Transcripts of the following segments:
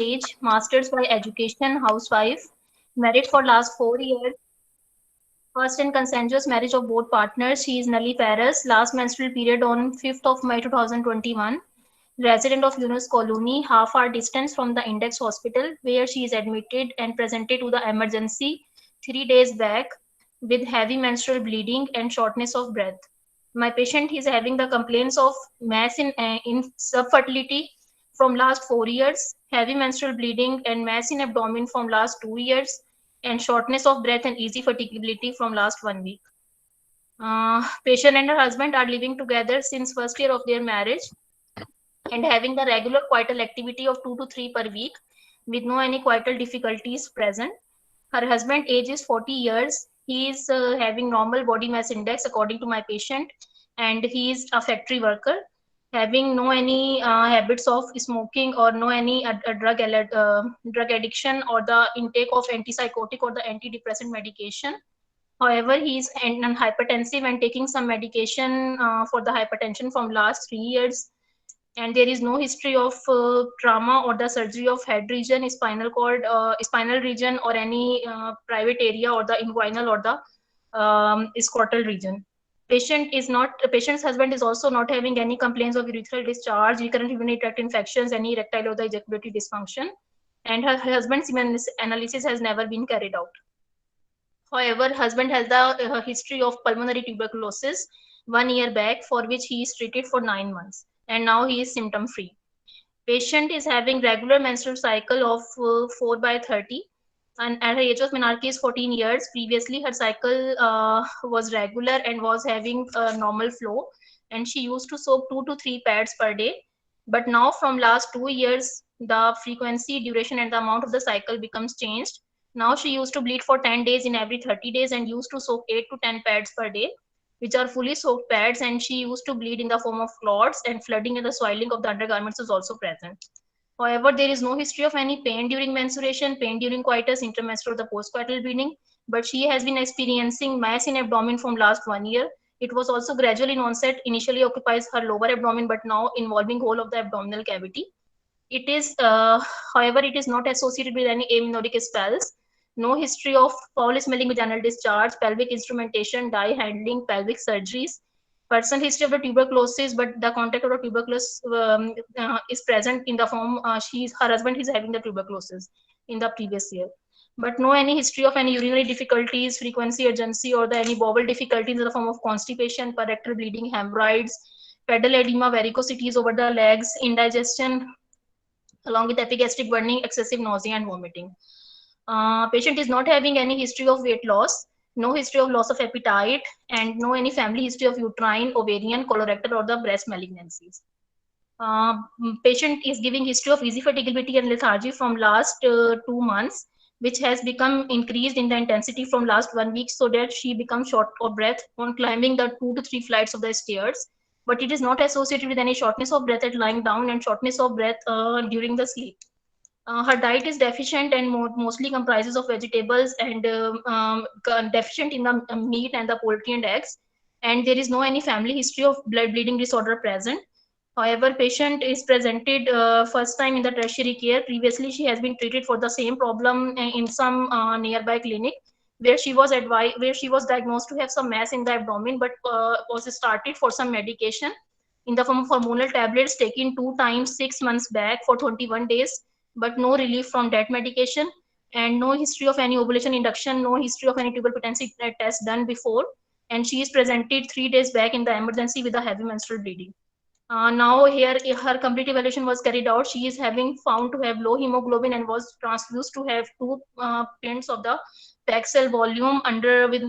age, master's by education, housewife, married for last 4 years. First and consensuous marriage of both partners. She is nulliparous. Last menstrual period on 5th of May 2021. Resident of Yunus Colony, half hour distance from the Index Hospital, where she is admitted and presented to the emergency 3 days back with heavy menstrual bleeding and shortness of breath. My patient is having the complaints of mass in subfertility from last 4 years, heavy menstrual bleeding and mass in abdomen from last 2 years, and shortness of breath and easy fatigability from last 1 week. Patient and her husband are living together since first year of their marriage and having the regular coital activity of 2 to 3 per week with no any coital difficulties present. Her husband age is 40 years. He is having normal body mass index according to my patient, and he is a factory worker having no any habits of smoking or no any drug addiction or the intake of antipsychotic or the antidepressant medication. However, he is hypertensive and taking some medication for the hypertension from last 3 years, and there is no history of trauma or the surgery of head region, spinal cord, spinal region, or any private area or the inguinal or the scrotal region. Patient's husband is also not having any complaints of urethral discharge, recurrent urinary tract infections, any erectile or the ejaculatory dysfunction, and her husband's semen analysis has never been carried out. However, husband has the history of pulmonary tuberculosis 1 year back, for which he is treated for 9 months, and now he is symptom free. Patient is having regular menstrual cycle of 4 by 30, and at her age of menarche is 14 years. Previously, her cycle was regular and was having a normal flow, and she used to soak 2 to 3 pads per day. But now, from last 2 years, the frequency, duration, and the amount of the cycle becomes changed. Now she used to bleed for 10 days in every 30 days and used to soak 8 to 10 pads per day, which are fully soaked pads, and she used to bleed in the form of clots, and flooding and the soiling of the undergarments is also present. However, there is no history of any pain during menstruation, pain during coitus, intermenstrual or the postcoital bleeding, but she has been experiencing mass in abdomen from last 1 year. It was also gradual in onset, initially occupies her lower abdomen, but now involving whole of the abdominal cavity. It is, however, it is not associated with any amenorrheic spells. No history of foul-smelling vaginal discharge, pelvic instrumentation, dye handling, pelvic surgeries. Personal history of the tuberculosis, but the contact of the tuberculosis is present in the form, her husband is having the tuberculosis in the previous year. But no any history of any urinary difficulties, frequency, urgency, or the any bowel difficulties in the form of constipation, parectal bleeding, hemorrhoids, pedal edema, varicosities over the legs, indigestion, along with epigastric burning, excessive nausea, and vomiting. Patient is not having any history of weight loss, no history of loss of appetite, and no any family history of uterine, ovarian, colorectal, or the breast malignancies. Patient is giving history of easy fatigability and lethargy from last 2 months, which has become increased in the intensity from last 1 week, so that she becomes short of breath on climbing the 2 to 3 flights of the stairs. But it is not associated with any shortness of breath at lying down and shortness of breath during the sleep. Her diet is deficient and mostly comprises of vegetables and deficient in the meat and the poultry and eggs. And there is no any family history of blood bleeding disorder present. However, patient is presented first time in the tertiary care. Previously, she has been treated for the same problem in some nearby clinic, where she was diagnosed to have some mass in the abdomen, but was started for some medication in the form of hormonal tablets taken 2 times 6 months back for 21 days, but no relief from that medication, and no history of any ovulation induction, no history of any tubal patency test done before, and she is presented 3 days back in the emergency with a heavy menstrual bleeding. Now here her complete evaluation was carried out. She is having found to have low hemoglobin and was transfused to have 2 pints of the Paxil volume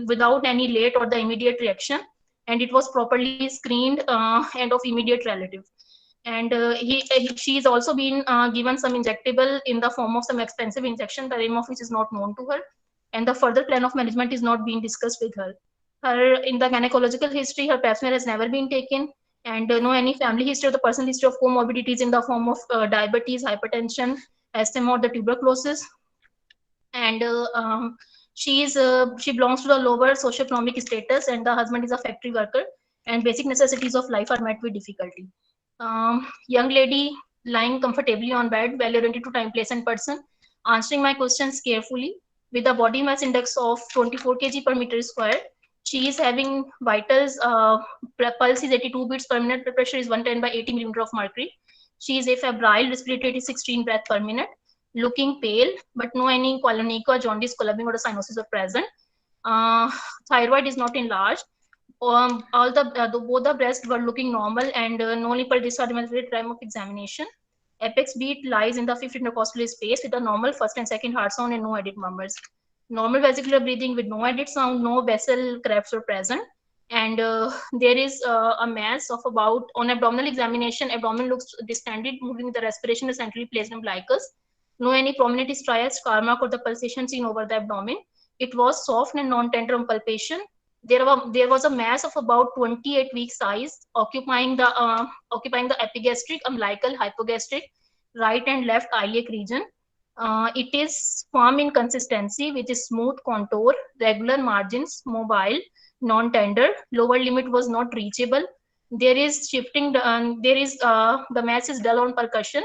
without any late or the immediate reaction, and it was properly screened and of immediate relative. And she is also been given some injectable in the form of some expensive injection, the name of which is not known to her, and the further plan of management is not being discussed with her. Her in the gynecological history, her pap smear has never been taken, and no any family history or the personal history of comorbidities in the form of diabetes, hypertension, asthma, or the tuberculosis. And she belongs to the lower socioeconomic status, and the husband is a factory worker, and basic necessities of life are met with difficulty. Young lady lying comfortably on bed, well oriented to time, place, and person, answering my questions carefully, with a body mass index of 24 kg per meter square. She is having vitals, pulse is 82 beats per minute, blood pressure is 110 by 80 millimeter of mercury. She is afebrile, respiratory rate is 16 breath per minute, looking pale, but no any colonychia, jaundice, clubbing, or cyanosis are present. Thyroid is not enlarged. All both the breasts were looking normal, and no nipple discharge at the time of examination. Apex beat lies in the fifth intercostal space with a normal first and second heart sound and no added murmurs. Normal vesicular breathing with no added sound, no vessel cracks were present. And there is a mass of about, on abdominal examination, abdomen looks distended, moving with the respiration is centrally placed umbilicus. No any prominent striae, scar mark, or the pulsation seen over the abdomen. It was soft and non-tender on palpation. There was a mass of about 28 week size occupying the epigastric, umbilical, hypogastric, right and left iliac region. It is firm in consistency with a smooth contour, regular margins, mobile, non-tender. Lower limit was not reachable. There is shifting. The mass is dull on percussion.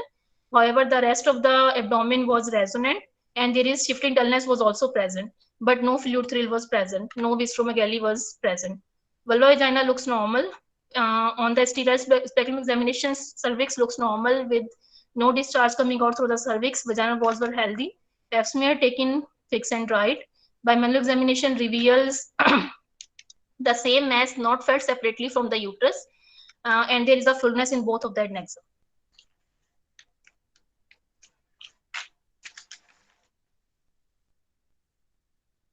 However, the rest of the abdomen was resonant, and there is shifting dullness was also present, but no fluid thrill was present. No visceromegaly was present. Vulva looks normal. On the sterile spectrum examination, cervix looks normal with no discharge coming out through the cervix. Vaginal walls were healthy. Pap smear taken fixed and right. Bimanual examination reveals the same mass not felt separately from the uterus, and there is a fullness in both of the adnexa.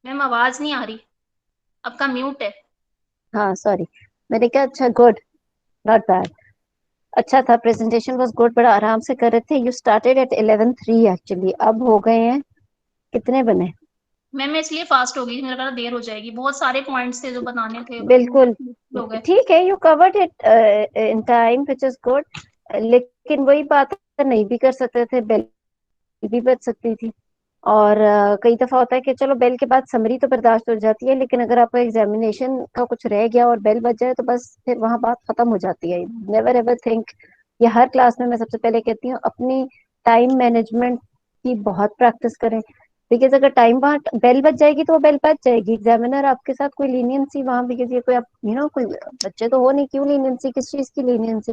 Ma'am आवाज नहीं आ रही, आपका mute है. हाँ sorry, मैंने कहा अच्छा good, not bad, अच्छा था, प्रेजेंटेशन वाज गुड, बड़ा आराम से कर रहे थे. यू स्टार्टेड एट 11:03 एक्चुअली, अब हो गए हैं कितने बने? मैम मैं इसलिए फास्ट हो गई, मेरा लगा देर हो जाएगी, बहुत सारे पॉइंट्स थे जो बताने थे. बिल्कुल हो गए. ठीक है, you covered it in time which is good, लेकिन वही बात है, नहीं भी कर सकते थे, बेल भी बच सकती थी. और कई दफा होता है कि चलो बेल के बाद समरी तो बर्दाश्त हो जाती है, लेकिन अगर आपका एग्जामिनेशन का कुछ रह गया और बेल बच जाए तो बस फिर वहां बात खत्म हो जाती है. नेवर एवर थिंक, ये हर क्लास में मैं सबसे पहले कहती हूँ, अपनी टाइम मैनेजमेंट की बहुत प्रैक्टिस करें. बिकॉज अगर टाइम वहाँ बेल बच जाएगी तो वो बेल बच जाएगी. एग्जामिनर आपके साथ कोई लीनियंसी वहां, बिकॉज ये कोई आप कोई बच्चे तो हो नहीं, क्यों लीनियंसी, किस चीज की लीनियंसी?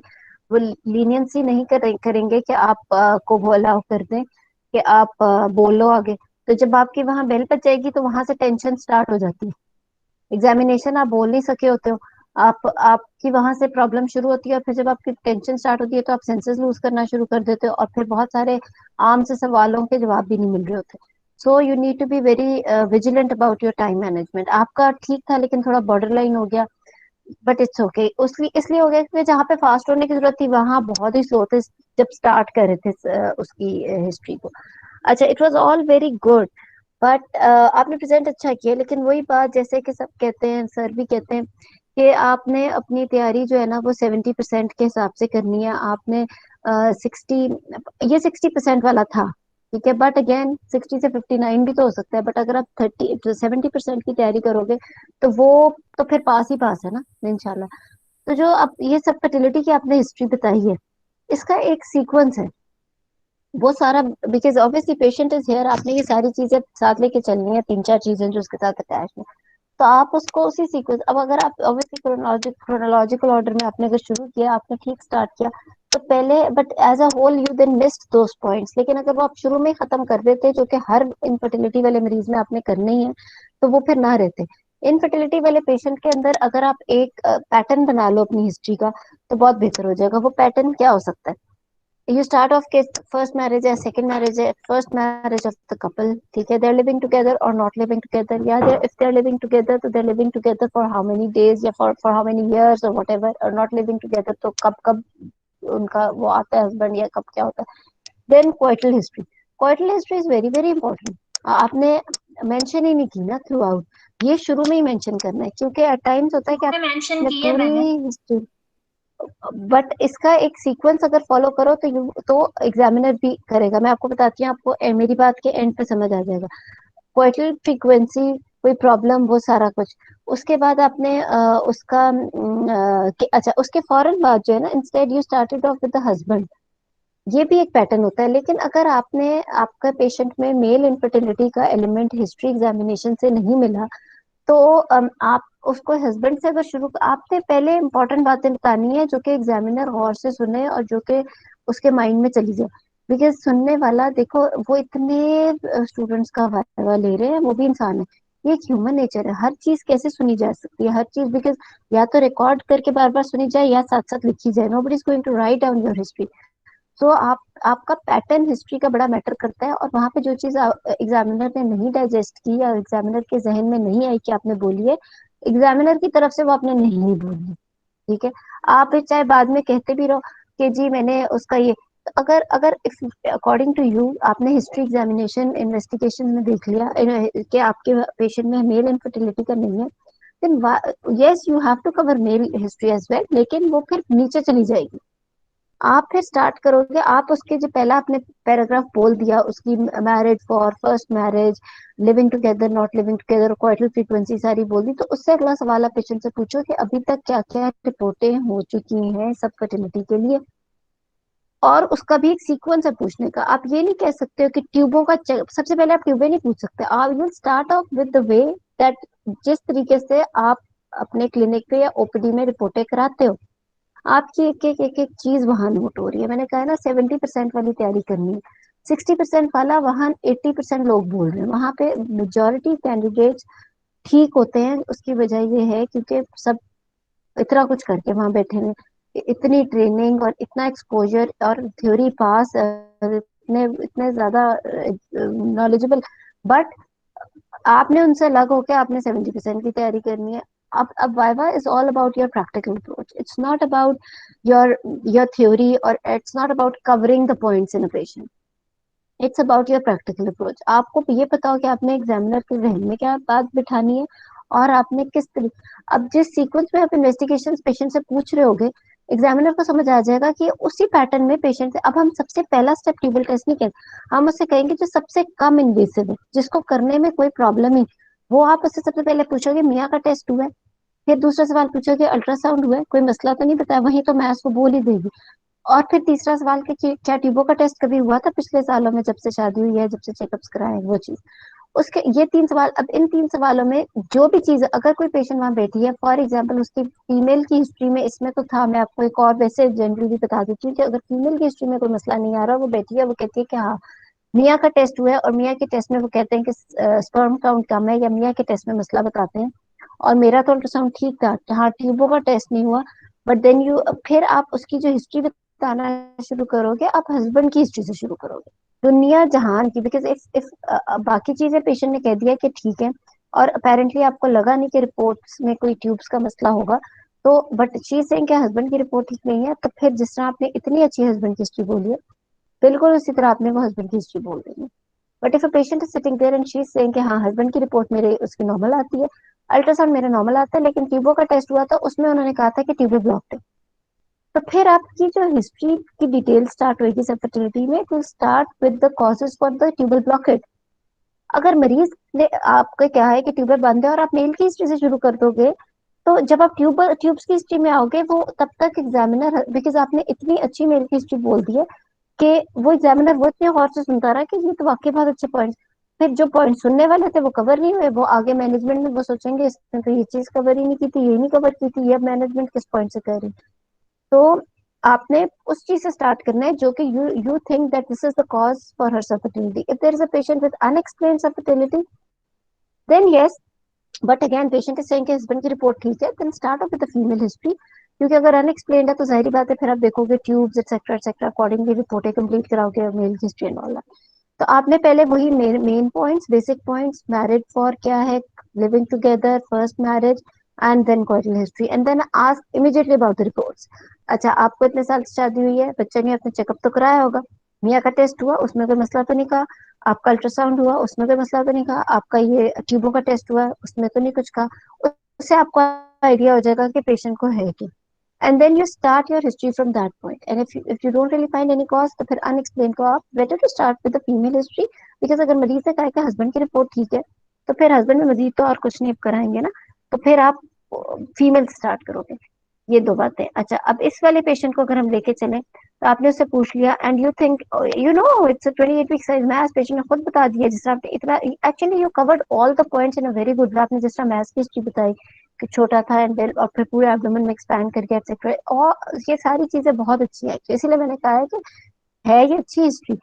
वो लीनियंसी नहीं करेंगे कि आप को वो अलाउ कर दें कि आप बोलो आगे. तो जब आपकी वहां बेल बच जाएगी तो वहां से टेंशन स्टार्ट हो जाती है. एग्जामिनेशन आप बोल नहीं सके होते हो, आपकी वहां से प्रॉब्लम शुरू होती है, और फिर जब आपकी टेंशन स्टार्ट होती है तो आप सेंसेस लूज करना शुरू कर देते हो, और फिर बहुत सारे आम से सवालों के जवाब भी नहीं मिल रहे होते. So you need to be very vigilant about your time management. आपका ठीक था लेकिन थोड़ा बॉर्डर लाइन हो गया, बट इट्स ओके. उसलिए इसलिए हो गया क्योंकि जहाँ पे फास्ट होने की जरूरत थी वहां बहुत ही स्लो थे जब स्टार्ट कर रहे थे उसकी हिस्ट्री को. अच्छा, it was all very good, but आपने प्रेजेंट अच्छा किया, लेकिन वही बात जैसे कि सब कहते हैं, सर भी कहते हैं कि आपने अपनी तैयारी जो है ना वो 70% के हिसाब से करनी है. आपने 60, ये 60% वाला था, ठीक है, बट अगेन 60 से 59 भी तो हो सकता है. बट अगर आप 70% की तैयारी करोगे तो वो तो फिर पास ही पास है ना इंशाल्लाह. तो जो अब ये सब फर्टिलिटी की आपने हिस्ट्री बताई है, इसका एक सीक्वेंस है वो सारा, because obviously patient is here, आपने ये सारी चीजें साथ लेके चलनी है, 3-4 चीजें जो उसके साथ अटैच है, तो आप उसको उसी सीक्वेंस, अब अगर आप ऑब्वियसली क्रोनोलॉजिकल ऑर्डर में आपने अगर शुरू किया, आपने ठीक स्टार्ट किया तो पहले, but as a whole you then missed those points. लेकिन अगर वो आप शुरू में ही खत्म कर देते, जो कि हर इनफर्टिलिटी वाले मरीज में आपने करने ही है, तो वो फिर ना रहते. इनफर्टिलिटी वाले पेशेंट के अंदर अगर आप एक पैटर्न बना लो अपनी हिस्ट्री का, तो बहुत बेहतर हो जाएगा. वो पैटर्न क्या हो सकता है? You start off case first marriage है, second marriage है, first marriage of the couple, ठीक है, they're living together or not living together, या if they're living together तो they're living together for how many days या for how many years or whatever, or not living together तो कब कब उनका वो आता है हस्बैंड, या कब क्या होता है. then coital history, coital history is very very important. आपने मेंशन ही नहीं की ना थ्रू आउट, ये शुरू में ही मेंशन करना है, क्योंकि एट टाइम्स होता है कि मेंशन आपने की है पूरी मैंने. हिस्ट्री, बट इसका एक सीक्वेंस अगर फॉलो करो तो एग्जामिनर भी करेगा. मैं आपको बताती हूँ, आपको मेरी बात के एंड पे समझ आ जाएगा. क्वार्टल फ्रीक्वेंसी, कोई प्रॉब्लम, वो सारा कुछ. उसके बाद आपने अच्छा उसके फौरन बाद जो है ना, instead you started off with the husband, ये भी एक पैटर्न होता है। लेकिन अगर आपने आपका पेशेंट में मेल इनफर्टिलिटी का एलिमेंट हिस्ट्री एग्जामिनेशन से नहीं मिला, तो आप उसको हस्बैंड से अगर शुरू, आपने पहले इंपॉर्टेंट बातें बतानी है जो कि एग्जामिनर गौर से सुने और जो कि उसके माइंड में चली जाए। बिकॉज सुनने वाला, देखो वो इतने स्टूडेंट्स का वाइवा ले रहे हैं, वो भी इंसान है, ये एक ह्यूमन नेचर है, हर चीज कैसे सुनी जा सकती है, हर चीज, बिकॉज या तो रिकॉर्ड करके बार बार सुनी जाए या साथ साथ लिखी जाए, nobody is going to write down your history. तो आपका पैटर्न हिस्ट्री का बड़ा मैटर करता है, और वहां पे जो चीज एग्जामिनर ने नहीं डाइजेस्ट की या एग्जामिनर के जहन में नहीं आई कि आपने बोली है, एग्जामिनर की तरफ से वो आपने नहीं बोली। ठीक है, आप चाहे बाद में कहते भी रहो कि जी मैंने उसका ये, तो अगर अगर अकॉर्डिंग टू यू आपने हिस्ट्री एग्जामिनेशन इन्वेस्टिगेशन में देख लिया कि आपके पेशेंट में मेल इनफर्टिलिटी का नहीं है, then yes you have to cover male history as well, लेकिन वो फिर नीचे चली जाएगी। आप फिर स्टार्ट करोगे, आप उसके जो पहला आपने पैराग्राफ बोल दिया उसकी, married for first marriage, living together not living together, quartile frequency सारी बोल दी, तो उससे अगला सवाल आप पेशेंट से पूछो कि अभी तक क्या क्या रिपोर्टें हो चुकी हैं सब फर्टिलिटी के लिए, और उसका भी एक सीक्वेंस है पूछने का। आप ये नहीं कह सकते हो कि ट्यूबों का सबसे पहले आप ट्यूबें नहीं पूछ सकते, आप will start off with the way that जिस तरीके से आप अपने क्लिनिक पे या ओपीडी में रिपोर्टें कराते हो, आपकी एक एक चीज वहां नोट हो रही है। मैंने कहा ना 70% वाली तैयारी करनी है, 60% वाला वहां 80% लोग बोल रहे हैं, वहां पे मेजोरिटी कैंडिडेट्स ठीक होते हैं। उसकी वजह ये है क्योंकि सब इतना कुछ करके वहां बैठे हैं, इतनी ट्रेनिंग और इतना एक्सपोजर और थ्योरी पास, इतने इतने ज्यादा नॉलेजेबल, बट आपने उनसे अलग होकर आपने 70% की तैयारी करनी है। अब viva is all about your practical approach, it's not about your your theory, और it's not about covering the points in a patient, it's about your practical approach. आपको ये पता हो कि आपने एग्जामिनर के जहन में क्या बात बिठानी है, और आपने किस तरीके, अब जिस सीक्वेंस में आप इन्वेस्टिगेशन पेशेंट से पूछ रहे होगे, एग्जामिनर को समझ आ जाएगा कि उसी पैटर्न में पेशेंट से, अब हम सबसे पहला स्टेप ट्यूबल टेस्ट नहीं कहेंगे, हम उससे कहेंगे जो सबसे कम इन्वेसिव है, जिसको करने में कोई प्रॉब्लम ही, वो आप उससे सबसे पहले पूछोगे मियाँ का टेस्ट हुआ है, फिर दूसरा सवाल पूछोगे अल्ट्रासाउंड हुआ है, कोई मसला तो नहीं बताया, वहीं तो मैं उसको बोल ही देगी। और फिर तीसरा सवाल कि क्या ट्यूबो का टेस्ट कभी हुआ था पिछले सालों में, जब से शादी हुई है, जब से चेकअप्स कराए हैं, वो चीज। उसके ये 3 सवाल, अब इन 3 सवालों में जो भी चीज, अगर कोई पेशेंट वहां बैठी है, फॉर एग्जाम्पल उसकी फीमेल की हिस्ट्री में इसमें तो था, मैं आपको एक और वैसे जनरली बता देती हूँ कि अगर फीमेल की हिस्ट्री में कोई मसला नहीं आ रहा, वो बैठी है, वो कहती है कि हाँ मियाँ का टेस्ट हुआ है, और मियाँ के टेस्ट में वो कहते हैं कि स्पर्म काउंट कम है, या मियाँ के टेस्ट में मसला बताते हैं, और मेरा तो अल्ट्रासाउंड ठीक था, हाँ ट्यूबो का टेस्ट नहीं हुआ, बट देन यू, फिर आप उसकी जो हिस्ट्री बताना शुरू करोगे, आप हस्बैंड की हिस्ट्री से शुरू करोगे, दुनिया जहान की, बिकॉज इफ बाकी चीजें पेशेंट ने कह दिया कि ठीक है, और अपेरेंटली आपको लगा नहीं कि रिपोर्ट्स में कोई ट्यूब्स का मसला होगा, तो बट शी सेइंग कि हस्बैंड की रिपोर्ट ठीक नहीं है, तो फिर जिस तरह आपने इतनी अच्छी हस्बैंड की हिस्ट्री बोली है, बिल्कुल उसी तरह आपने वो हस्बैंड की हिस्ट्री बोल देनी है। But if a patient is sitting there and she is saying कि हाँ हस्बैंड की रिपोर्ट मेरे उसकी नॉर्मल आती है, अल्ट्रासाउंड मेरा नॉर्मल आता है, लेकिन ट्यूबो का टेस्ट हुआ था उसमें उन्होंने कहा था कि ट्यूबो ब्लॉक्ड है, तो फिर आपकी जो हिस्ट्री की डिटेल स्टार्ट होगी सब फर्टिलिटी में, to start with the causes for the tubal blockage. अगर मरीज ने आपका क्या है कि ट्यूबर बंद है और आप मेल की हिस्ट्री से शुरू कर दोगे, तो जब आप ट्यूब्स की हिस्ट्री में आओगे, वो तब तक एग्जामिनर, बिकॉज आपने इतनी अच्छी मेल की हिस्ट्री बोल दी है कि वो एग्जामिनर वो इतने गौर से सुनता रहा कि ये तो वाकई बहुत अच्छे पॉइंट्स, फिर जो पॉइंट सुनने वाले थे वो कवर नहीं हुए, वो आगे मैनेजमेंट में वो सोचेंगे इसने तो ये चीज कवर ही नहीं की थी, ये नहीं कवर की थी, ये मैनेजमेंट किस पॉइंट से कर रही। तो आपने उस चीज से स्टार्ट करना है जो कि you think that this is the cause for her subfertility. If there is a patient with unexplained subfertility, then yes, but again patient is saying कि हस्बैंड की रिपोर्ट ठीक है, then start off with the female history, क्योंकि अगर unexplained है तो जाहिर बात है फिर आप देखोगे ट्यूब्स एक्सेट्रा एक्सेट्रा, अकॉर्डिंगली रिपोर्टें कंप्लीट कराओगे मेल हिस्ट्री एंड ऑल। तो आपने पहले वही main points, basic points, married for क्या है, living together, first marriage, and then coital history, and then ask immediately about the reports. अच्छा आपको इतने साल से शादी हुई है, बच्चे ने अपने चेकअप तो कराया होगा, मियाँ का टेस्ट हुआ उसमें कोई मसला तो नहीं कहा, आपका अल्ट्रासाउंड हुआ उसमें कोई मसला तो नहीं कहा, आपका ये ट्यूबों का टेस्ट हुआ उसमें तो नहीं कुछ कहा, उससे आपको आइडिया हो जाएगा कि पेशेंट को है क्या। And then you start your history from that point. And if you don't really find any cause, तो फिर unexplained को आप better to start with the female history, because अगर मरीज ने कहा कि हस्बैंड की रिपोर्ट ठीक है, तो फिर हस्बैंड में मजीद तो और कुछ नहीं कराएंगे ना, तो फिर आप फीमेल स्टार्ट करोगे। ये दो बातें। अच्छा अब इस वाले पेशेंट को अगर हम लेके चलें, तो आपने उससे पूछ लिया and you think you know it's a 28 week size maths, patient ने खुद बता दिया, जिस तरह आपने इतना actually you covered all the points in a very good way. आपने जिस तरह मैथ्स की हिस्ट्री बताई कि छोटा था एंड देन और फिर पूरे एब्डोमेन में एक्सपैंड करके एक्सेट्रा, और ये सारी चीजें बहुत अच्छी है, इसीलिए मैंने कहा है कि है ये अच्छी हिस्ट्री,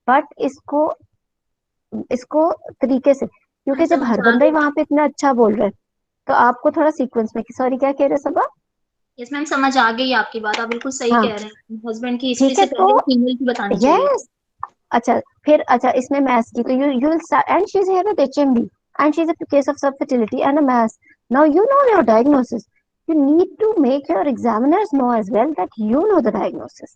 बट इसको इसको तरीके से, मैम क्योंकि जब समझ हर आ बंदा ही गई। वहां पे इतना अच्छा बोल रहा है तो आपको थोड़ा सीक्वेंस में, सॉरी क्या कह रहे सब आप? यस मैम समझ आ गई आपकी बात, आप बिल्कुल सही हाँ कह रहे हैं, हस्बैंड की हिस्ट्री ठीक है से तो पहले फीमेल की बतानी चाहिए। यस, अच्छा फिर अच्छा इसमें मैथ्स की, तो you will start and she is here with HMB and she is a case of subfertility and a maths, now you know your diagnosis, you need to make your examiners know as well that you know the diagnosis.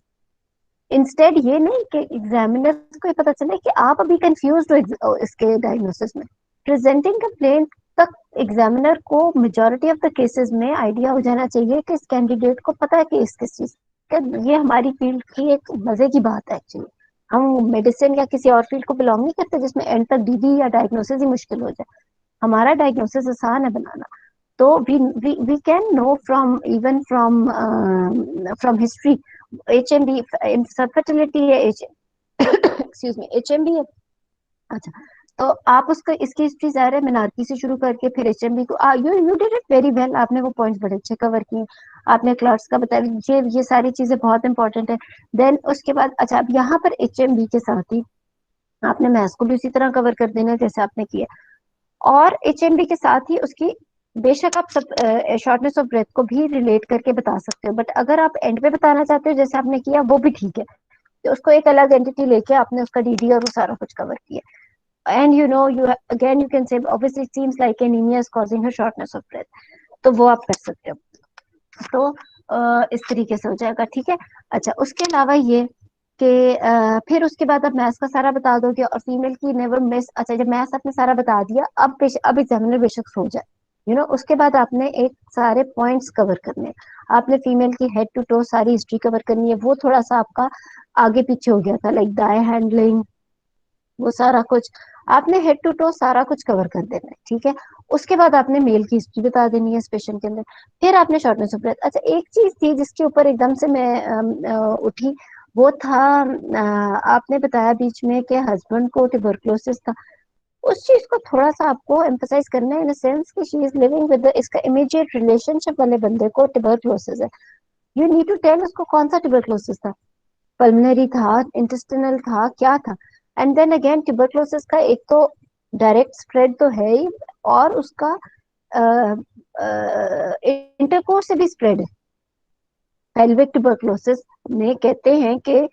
Instead ये नहीं कि examiners को ये पता चले कि आप अभी कंफ्यूज हो इसके डायग्नोसिस में। प्रेजेंटिंग कंप्लेंट तक एग्जामिनर को मेजोरिटी ऑफ द केसेस में आइडिया हो जाना चाहिए कि इस कैंडिडेट को पता है कि इस किस चीज का। ये हमारी फील्ड की एक मजे की बात है एक्चुअली। हम मेडिसिन या किसी और फील्ड को बिलोंग नहीं करते जिसमें एंड तक डीडी या डायग्नोसिस ही मुश्किल हो जाए। हमारा डायग्नोसिस आसान है बनाना। तो we can know from even from history, HMB fertility है, H excuse me HMB है। अच्छा तो आप उसका इसकी हिस्ट्री ज़ाहिर है मिनारकी से शुरू करके फिर एचएमबी को you did it very well, आपने वो पॉइंट्स बड़े अच्छे कवर किए। आपने क्लर्क्स का बताया, ये सारी चीजें बहुत इंपॉर्टेंट है। देन उसके बाद अच्छा अब यहाँ पर एचएमबी के साथ ही आपने मैथ्स को भी उसी तरह कवर कर देना है जैसे आपने किया, और एचएमबी के साथ ही उसकी बेशक आप सब शॉर्टनेस ऑफ ब्रेथ को भी रिलेट करके बता सकते हो, बट अगर आप एंड पे बताना चाहते हो जैसे आपने किया वो भी ठीक है, तो उसको एक अलग एंटिटी लेके आपने उसका डीडी और वो सारा कुछ कवर किया। And you know you again you can say obviously it seems like anaemia is causing her shortness of breath, तो वो आप कर सकते हो। तो इस तरीके से हो जाएगा, ठीक है। अच्छा उसके अलावा ये कि फिर उसके बाद आप मैथ्स का सारा बता दोगे और फीमेल की नेवर मिस। अच्छा जब मैथ्स आपने सारा बता दिया अब एग्जामिनर बेशक सो जाए, उसके बाद आपने एक सारे पॉइंट्स कवर करने हैं। आपने फीमेल की हेड टू टो सारी हिस्ट्री कवर करनी है, वो थोड़ा सा आपका आगे पीछे हो गया था, लाइक दाएं हैंडलिंग, वो सारा कुछ आपने हेड टू टो सारा कुछ कवर कर देना है, ठीक है। उसके बाद आपने मेल की हिस्ट्री बता देनी है इस पेशेंट के अंदर। फिर आपने शॉर्टनेस ऑफ ब्रेथ, अच्छा एक चीज थी जिसके ऊपर एकदम से मैं उठी, वो था आपने बताया बीच में कि हस्बैंड को ट्यूबरक्लोसिस था। उस चीज को थोड़ा सा आपको एम्फसाइज करना है इन सेंस कि शी इज लिविंग विद इसका इमीडिएट रिलेशनशिप वाले बंदे को ट्यूबरक्लोसिस है। यू नीड टू टेल उसको कौन सा ट्यूबरक्लोसिस था, पल्मोनरी था, इंटेस्टिनल था, क्या था। एंड देन अगेन ट्यूबरक्लोसिस का एक तो डायरेक्ट स्प्रेड तो है ही, और उसका इंटरकोर्स से भी स्प्रेड है। पेल्विक ट्यूबरक्लोसिस में कहते हैं कि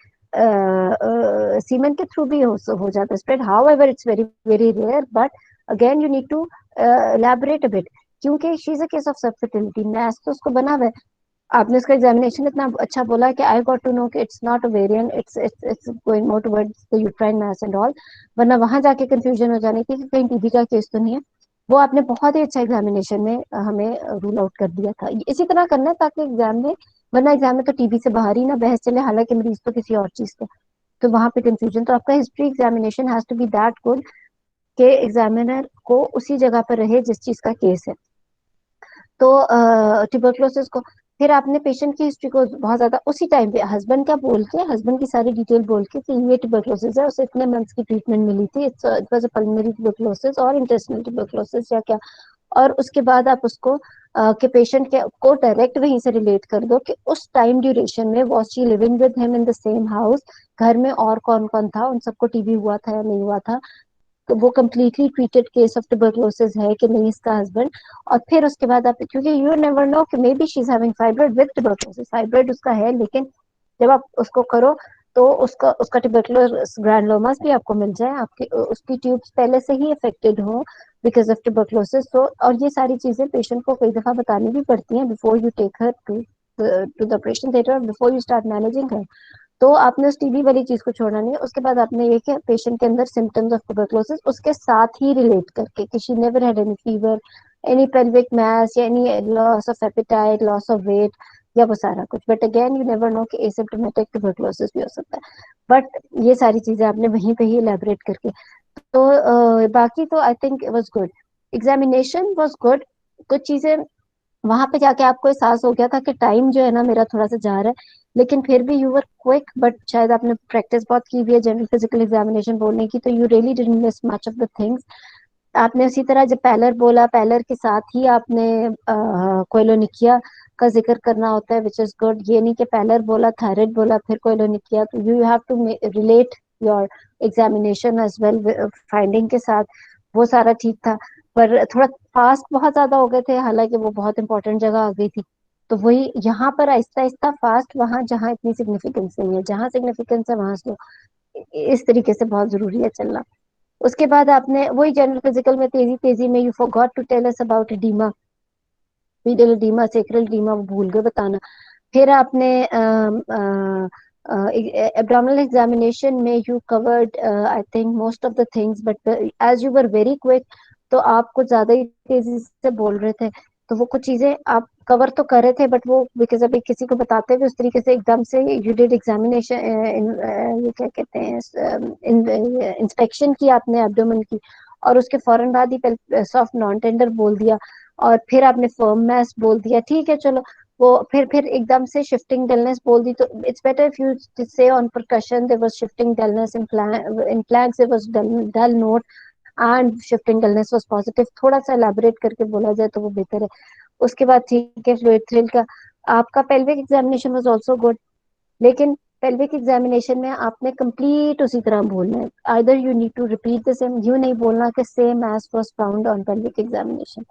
सीमेन के थ्रू भी हो जाता है spread, however it's very very rare, but again you need to elaborate a bit, क्योंकि she is a case of subfertility, maths तो उसको बना हुआ है। आपने इसका एग्जामिनेशन इतना अच्छा बोला कि आई गॉट टू नो कि it's not ovarian, it's going more towards the uterine mass and all, वरना वहां जाके कंफ्यूजन हो जानी थी कि कहीं टीबी का केस तो नहीं है। वो आपने बहुत ही अच्छा एग्जामिनेशन में हमें रूल आउट कर दिया था, इसी तरह करना है ताकि एग्जाम में, वरना एग्जाम में तो टीबी से बाहर ही ना बहस चले, हालांकि मरीज तो किसी और चीज का, तो वहां पे कंफ्यूजन। तो आपका history examination has to be that good कि एग्जामिनर को उसी जगह पर रहे जिस चीज का केस है। तो ट्यूबरक्लोसिस को फिर आपने पेशेंट की हिस्ट्री को बहुत ज्यादा उसी टाइम पे हस्बैंड का बोल के, हस्बैंड की सारी डिटेल बोल के कि ये ट्यूबरक्लोसिस है, उसे इतने मंथ्स की ट्रीटमेंट मिली थी, it was a pulmonary tuberculosis और इंटेस्टिनल ट्यूबरक्लोसिस या क्या। और उसके बाद आप उसको के पेशेंट के को डायरेक्ट वहीं से रिलेट कर दो कि उस टाइम ड्यूरेशन में was she living with him in the same house, घर में और कौन कौन था, उन सबको टीबी हुआ था या नहीं हुआ था, तो वो completely treated case of tuberculosis है कि नहीं इसका हस्बैंड। और फिर उसके बाद आप, क्योंकि यू नेवर नो कि may be she is having fibroid with tuberculosis, fibroid उसका है लेकिन जब आप उसको करो तो उसका उसका ट्यूबरकुलर ग्रैनुलोमास भी आपको मिल जाए, आपकी उसकी ट्यूब्स पहले से ही अफेक्टेड हो बिकॉज ऑफ ट्यूबरकुलोसिस। तो और ये सारी चीजें पेशेंट को कई दफा बतानी भी पड़ती हैं before you take her to the operation theatre, before you start managing her. तो आपने उस टीबी वाली चीज को छोड़ना नहीं है। उसके बाद आपने ये कि पेशेंट के अंदर सिम्टम्स ऑफ ट्यूबरकुलोसिस उसके साथ ही रिलेट करके कि she never had any fever, any pelvic mass या any loss of appetite, loss of weight या वो सारा कुछ। But again you never know कि एसिम्प्टोमेटिक ट्यूबरकुलोसिस भी हो सकता है। बट ये सारी चीजें आपने वहीं पे ही एलैबोरेट करके, तो बाकी तो I think it was good, examination was good. कुछ चीजें वहां पे जाके आपको एहसास हो गया था कि टाइम जो है ना मेरा थोड़ा सा जा रहा है, लेकिन फिर भी यू वर क्विक, बट शायद आपने प्रैक्टिस बहुत की हुई है जनरल फिजिकल एग्जामिनेशन बोलने की, तो you really didn't miss much of the things. आपने उसी तरह जब पैलर बोला, पैलर के साथ ही आपने कोइलोनिकिया का जिक्र करना होता है, विच इज गुड। ये नहीं कि पैलर बोला, थायराइड बोला, फिर कोइलोनिकिया, तो you have to relate your examination as well finding के साथ। वो सारा ठीक था, पर थोड़ा फास्ट बहुत ज्यादा हो गए थे, हालांकि वो बहुत इंपॉर्टेंट जगह आ गई थी। तो वही यहाँ पर आहिस्ता आहिस्ता फास्ट, वहां जहाँ इतनी सिग्निफिकेंस नहीं है, जहाँ सिग्निफिकेंस है वहां स्लो। इस तरीके से बहुत जरूरी है चलना। उसके बाद आपने वही जनरल फिजिकल में तेजी तेजी में, you forgot to tell us about oedema, pedal oedema, sacral oedema, वो भूल गए बताना। फिर आपने abdominal एग्जामिनेशन में you covered I think most of the things, but as you were very quick, तो आप कुछ ज्यादा ही तेजी से बोल रहे थे, तो वो कुछ चीजें आप कवर तो कर रहे थे, बट वो बिकॉज अभी किसी को बताते हुए उस तरीके से एकदम से यू डिड एग्जामिनेशन, ये क्या कहते हैं, इंस्पेक्शन की आपने एब्डोमेन की, और उसके फौरन बाद ही सॉफ्ट नॉन टेंडर बोल दिया, और फिर आपने फर्म मैस बोल दिया, ठीक है चलो। वो फिर एकदम से शिफ्टिंग डलनेस बोल दी, तो it's better if you say on percussion there was shifting dullness, in flanks there was dull note and shifting dullness was positive, थोड़ा सा एलैबोरेट करके बोला जाए तो वो बेहतर है। उसके बाद ठीक है, फ्लूइड थ्रिल का आपका pelvic examination was also good, लेकिन पेल्विक एग्जामिनेशन में आपने कंप्लीट उसी तरह बोलना है, either you need to repeat the same, you नहीं बोलना कि same as was found on pelvic examination.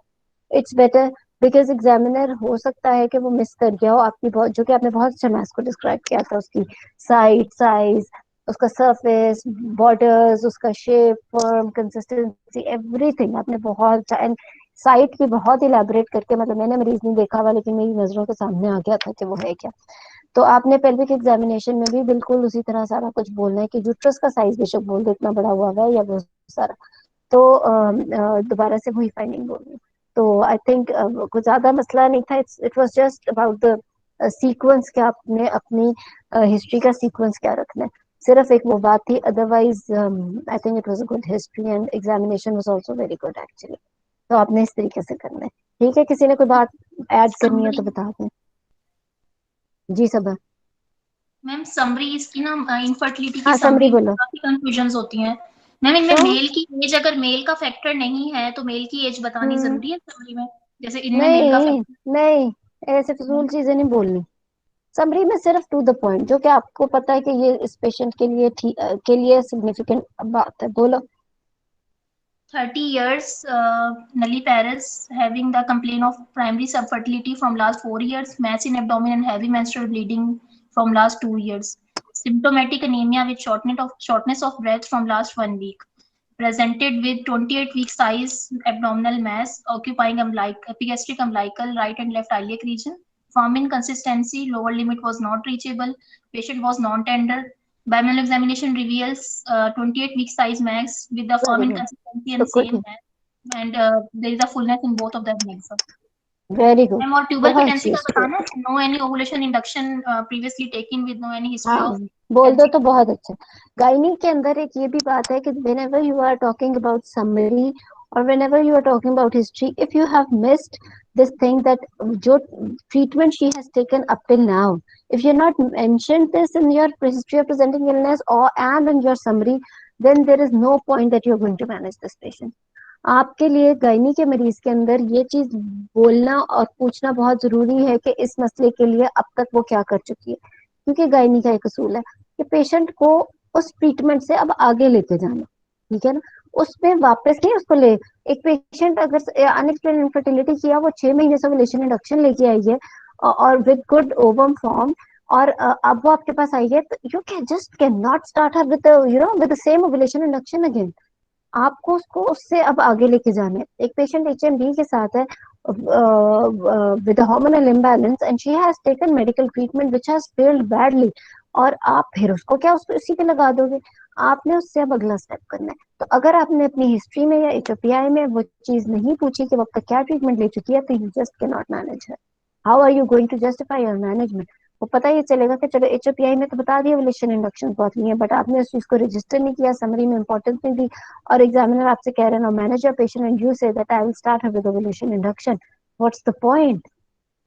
It's better, because examiner हो सकता है कि वो मिस कर गया हो आपकी बहुत, जो कि आपने बहुत अच्छा मैथ्स को डिस्क्राइब किया था, उसकी साइड साइज, उसका सरफेस, बॉर्डर्स, उसका शेप, फॉर्म, कंसिस्टेंसी, एवरीथिंग आपने बहुत अच्छा, एंड साइट भी बहुत इलेबोरेट करके, मतलब मैंने मरीज नहीं देखा हुआ, लेकिन मेरी नजरों के सामने आ गया था कि वो है क्या। तो आपने पेल्विक एग्जामिनेशन में भी बिल्कुल उसी तरह सारा कुछ बोलना है कि यूट्रस का साइज बेशक बोल दो इतना बड़ा हुआ है या वो सारा, तो दोबारा से वही फाइंडिंग बोलनी। तो आई थिंक कुछ ज्यादा मसला नहीं था, it was just about the sequence, क्या आपने अपनी हिस्ट्री का सीक्वेंस क्या रखना है, सिर्फ एक वो बात थी, otherwise I think it was a good history and examination was also very good actually. तो आपने इस तरीके से करना है। ठीक है, किसी ने कोई बात ऐड करनी है समरी, तो बता दें। जी सब। मैम समरी इसकी ना इनफर्टिलिटी की हाँ समरी समरी में बोलो। काफी कंफ्यूजन्स होती हैं। मैम इनमें क्यों? मेल की एज, अगर मेल का फैक्टर नहीं है तो मेल की एज बतानी हम्म। जरूरी है समरी में, जैसे इनमें मेल का नहीं फैक्टर। नहीं, ऐसे फजूल चीजें नहीं बोलनी। समरी में सिर्फ टू द पॉइंट, जो कि आपको पता है कि ये इस पेशेंट के लिए ठीक के लिए सिग्निफिकेंट बात है, बोलो। 30 years, nulliparous, having the complaint of primary subfertility from last 4 years, mass in abdomen and heavy menstrual bleeding from last 2 years, symptomatic anemia with shortness of breath from last 1 week, presented with 28 week size abdominal mass occupying epigastric umbilical right and left iliac region, firm in consistency, lower limit was not reachable, patient was non-tender. Bimanual examination reveals 28 week size max with the firm very good, inconsistency and शुक्र same ठीक, max, and there is a fullness in both of the legs. Very good, ma'am और tubal बहुत फिटेंसी अच्छी का history है। बताना है, no any ovulation induction previously taken with no any history हाँ ऑफ बोल दो एलसी। तो बहुत अच्छा। गायनी के अंदर एक ये भी बात है कि whenever you are talking about summary or whenever you are talking about history, if you have missed this thing that जो treatment she has taken up till now, if you not mentioned this in your history of presenting illness or and in your summary, then there is no point that you are going to manage this patient. आपके लिए gynae के मरीज के अंदर ये चीज बोलना और पूछना बहुत जरूरी है कि इस मसले के लिए अब तक वो क्या कर चुकी है, क्योंकि गायनी का एक असूल है कि पेशेंट को उस ट्रीटमेंट से अब आगे लेके जाना, ठीक है ना, उसमें वापस नहीं उसको ले। एक पेशेंट अगर अनएक्सप्लेन इनफर्टिलिटी किया, वो 6 महीने से ओवुलेशन इंडक्शन लेके आई है और विद गुड ओवम फॉर्म, और अब वो आपके पास आई है, तो you can just can not start her with with the same ovulation induction again. आपको उसको उससे अब आगे लेके जाना है। एक पेशेंट एचएमडी के साथ है with hormonal imbalance and she has taken medical treatment which has failed badly, और आप फिर उसको क्या उसको इसी पे लगा दोगे? आपने उससे अब अगला स्टेप करना है। तो अगर आपने अपनी हिस्ट्री में या एचओपीआई में वो चीज नहीं पूछी कि वो अब तक क्या ट्रीटमेंट ले चुकी है, तो you just can not manage है। How are you going to justify your management? वो पता ही चलेगा कि चलो एचओपीआई में तो बता दिया ओवुलेशन इंडक्शन बहुत नहीं है, बट आपने उस चीज को रजिस्टर नहीं किया, समरी में इंपॉर्टेंस नहीं दी, और एग्जामिनर आपसे कह रहे हैं manage your patient and you say that I will start with ovulation induction. What's the point?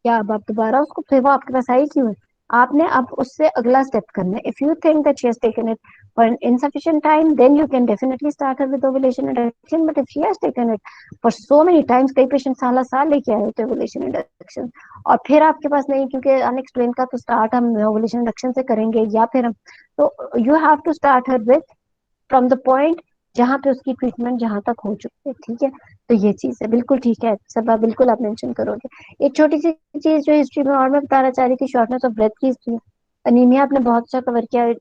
क्या अब आप दोबारा उसको, फिर वो आपके पास आई क्यों है? आपने अब उससे अगला स्टेप करना है. If you think that she has taken it for insufficient time, then you can definitely start her with ovulation induction. But if she has taken it for so many times, कई patient साल साल लेके आए होते हैं ovulation induction, और फिर आपके पास नहीं, क्योंकि अनएक्सप्लेन का तो स्टार्ट हम ovulation induction से करेंगे, या फिर हम, तो you have to start her with from the point जहाँ पे उसकी ट्रीटमेंट जहाँ तक हो चुकी है. ठीक है, तो ये चीज है, बिल्कुल ठीक है सब, बिल्कुल आप मेंशन करोगे. एक छोटी सी चीज जो हिस्ट्री में और मैं बताना चाह रही थी, शॉर्टनेस ऑफ ब्रेथ की हिस्ट्री. अनीमिया आपने बहुत अच्छा कवर किया.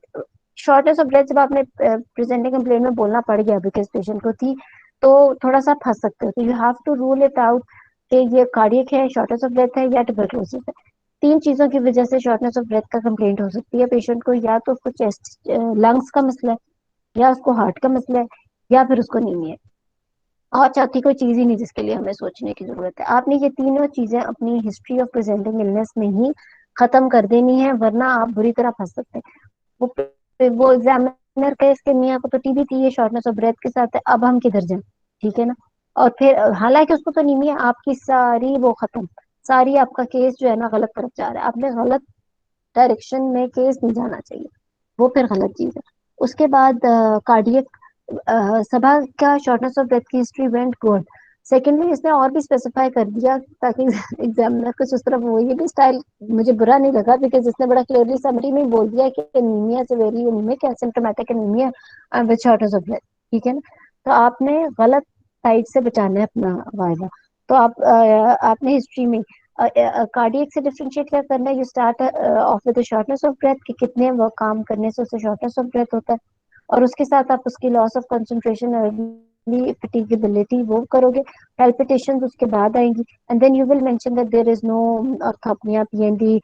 शॉर्टनेस ऑफ ब्रेथ जब आपने प्रेजेंटिंग कंप्लेन में बोलना पड़ गया बिकॉज पेशेंट को थी, तो थोड़ा सा फंस सकते हो. तो you have to rule it out कि ये कार्डियक है, शॉर्टनेस ऑफ ब्रेथ है, या ट्यूबरकुलोसिस है. तीन चीजों की वजह से शॉर्टनेस ऑफ ब्रेथ का कंप्लेंट हो सकती है पेशेंट को. या तो उसको चेस्ट लंग्स का मसला है, या उसको हार्ट का मसला है, या फिर उसको नीमी है. और चौथी कोई चीज ही नहीं जिसके लिए हमें सोचने की जरूरत है. आपने ये तीनों चीजें अपनी हिस्ट्री ऑफ प्रेजेंटिंग इलनेस में ही खत्म कर देनी है, वरना आप बुरी तरह फंस सकते हैं. वो एग्जामिनर का इसके मियाँ को तो टीबी थी, ये शॉर्टनेस ऑफ ब्रेथ के साथ है, अब हम किधर जाएं? ठीक है ना. और फिर हालांकि उसको तो नीमी है, आपकी सारी वो खत्म, सारी आपका केस जो है ना गलत तरफ जा रहा है. आपने गलत डायरेक्शन में केस नहीं जाना चाहिए, वो फिर गलत चीज है. उसके बाद कार्डियक सभा का शॉर्टनेस ऑफ ब्रेथ की हिस्ट्री वेंट गुड. सेकेंडली इसने और भी स्पेसिफाई कर दिया ताकि एग्जामिनर कुछ उस तरफ वो, ये भी स्टाइल मुझे बुरा नहीं लगा, बिकॉज इसने बड़ा क्लियरली समरी में बोल दिया कि anaemia severely anaemic asymptomatic anaemia with shortness of breath. ठीक है ना. तो आपने गलत साइड से बचाना है अपना वायदा. तो आपने हिस्ट्री में कार्डियक से डिफरेंशिएट क्या करना है. You start off with shortness of breath कि कितने वो काम करने से उससे शॉर्टनेस ऑफ ब्रेथ होता है, और उसके साथ आप उसकी loss of concentration, early fatigability वो करोगे. palpitations उसके बाद आएंगी. And then you will mention that there is no orthopnoea, PND,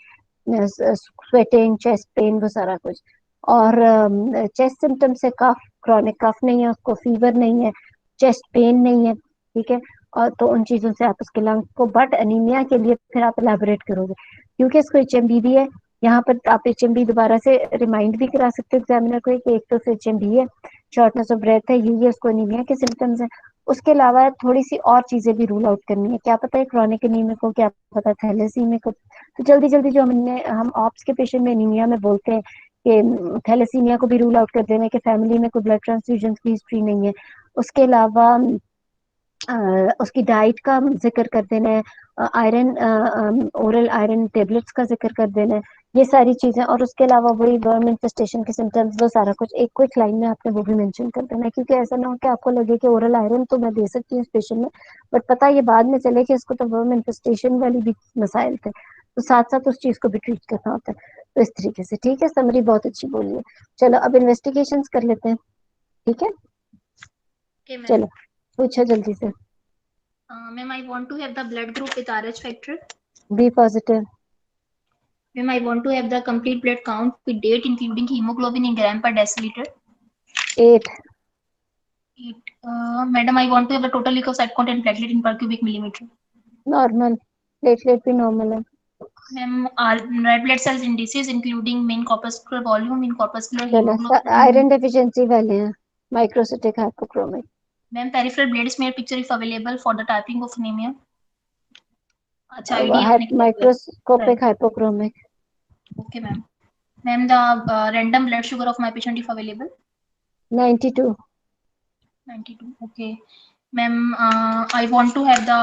sweating, chest pain, वो सारा कुछ. और चेस्ट सिम्टम्स है कफ, क्रॉनिक कफ नहीं है उसको, फीवर नहीं है, चेस्ट पेन नहीं है. ठीक है. और तो उन चीजों से आप उसके लंग्स को, बट अनीमिया के लिए फिर आप एलैबोरेट करोगे, क्योंकि इसको एचएमबी भी है. यहाँ पर आप एचएमबी दोबारा से रिमाइंड भी करा सकते हो एग्जामिनर को कि एक तो एचएमबी है, शॉर्टनेस ऑफ ब्रेथ है, ये उसको अनीमिया के सिम्टम्स है. उसके अलावा थोड़ी सी और चीजें भी रूल आउट करनी है. क्या पता है क्रॉनिक एनीमिया को, क्या पता थैलेसीमिया को. तो जल्दी जल्दी जो हम ऑप्स के पेशेंट में एनीमिया में बोलते हैं कि थैलेसीमिया को भी रूल आउट कर देना, कि फैमिली में कोई ब्लड ट्रांसफ्यूजन की हिस्ट्री नहीं है. उसके अलावा उसकी डाइट का जिक्र कर देना है, आयरन, ओरल आयरन टेबलेट्स का जिक्र कर देना है, ये सारी चीजें. और उसके अलावा वही वर्म इन्फेस्टेशन के सिम्टम्स, वो सारा कुछ एक क्विक लाइन में आपने वो भी मेंशन कर देना है, क्योंकि ऐसा ना हो कि आपको लगे कि ओरल आयरन तो मैं दे सकती हूँ इस पेशेंट में, बट पता ये बाद में चले कि इसको तो वर्म इन्फेस्टेशन वाली भी मसाइल थे, तो साथ साथ उस चीज को भी ट्रीट करना होता है. तो इस तरीके से. ठीक है, समरी बहुत अच्छी बोली है. चलो अब इन्वेस्टिगेशन कर लेते हैं. ठीक है, Okay, ma'am. चलो पूछो जल्दी से. Ma'am, I want to have the blood group with RH factor. B positive. Ma'am, I want to have the complete blood count with date, including hemoglobin in gram per deciliter. 8. Madam, I want to have the total leukocyte count and platelet in per cubic millimeter. Normal. Platelet भी normal है. Ma'am, red blood cells indices, including mean corpuscular volume, mean corpuscular चलो hemoglobin. Iron deficiency वाले हैं. Microcytic hypochromic. Ma'am, peripheral blood smear picture if available for the typing of anemia. अच्छा, ID आपने किया हुआ है. Microscopic hypochromic. Okay, ma'am. Ma'am, the random blood sugar of my patient if available. 92. 92. Okay. Ma'am, I want to have the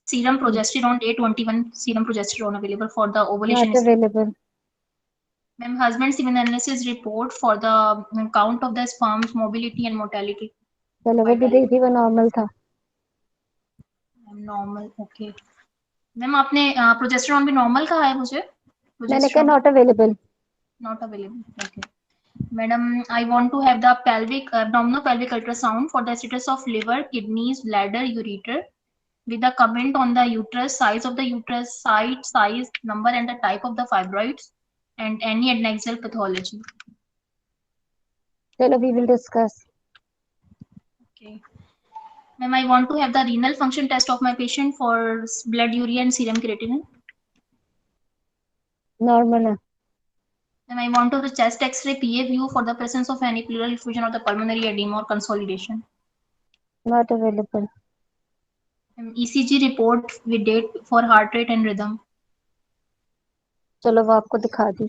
serum progesterone, day 21 serum progesterone available for the ovulation. Not available. Ma'am, husband semen analysis report for the count of the sperms, mobility and mortality. चलो वो भी देखी, वो normal था. Normal. Okay. Ma'am, आपने progesterone भी normal कहा है मुझे. मैंने कहा not available. Not available. Okay. Madam, I want to have the pelvic abdominal pelvic ultrasound for the status of liver, kidneys, bladder, ureter, with the comment on the uterus, size of the uterus, site, size, number, and the type of the fibroids, and any adnexal pathology. चलो we will discuss. Okay. Ma'am, I want to have the renal function test of my patient for blood urea and serum creatinine. Normal है. Then I want to the chest X-ray PA view for the presence of any pleural effusion or the pulmonary edema or consolidation. Not available. ECG report with date for heart rate and rhythm. चलो वो आपको दिखा दी।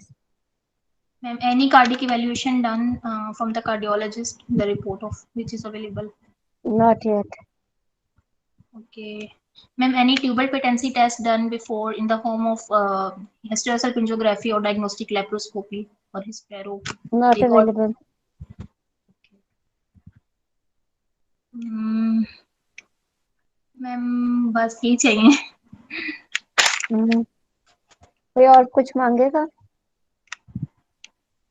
Ma'am, any cardiac evaluation done from the cardiologist, the report of which is available. Not yet. Okay. Ma'am, any tubal patency test done before in the form of hysterosalpingography or diagnostic laparoscopy or hystero? Not Record. Available. Ma'am बस यही चाहिए। कोई और कुछ मांगेगा?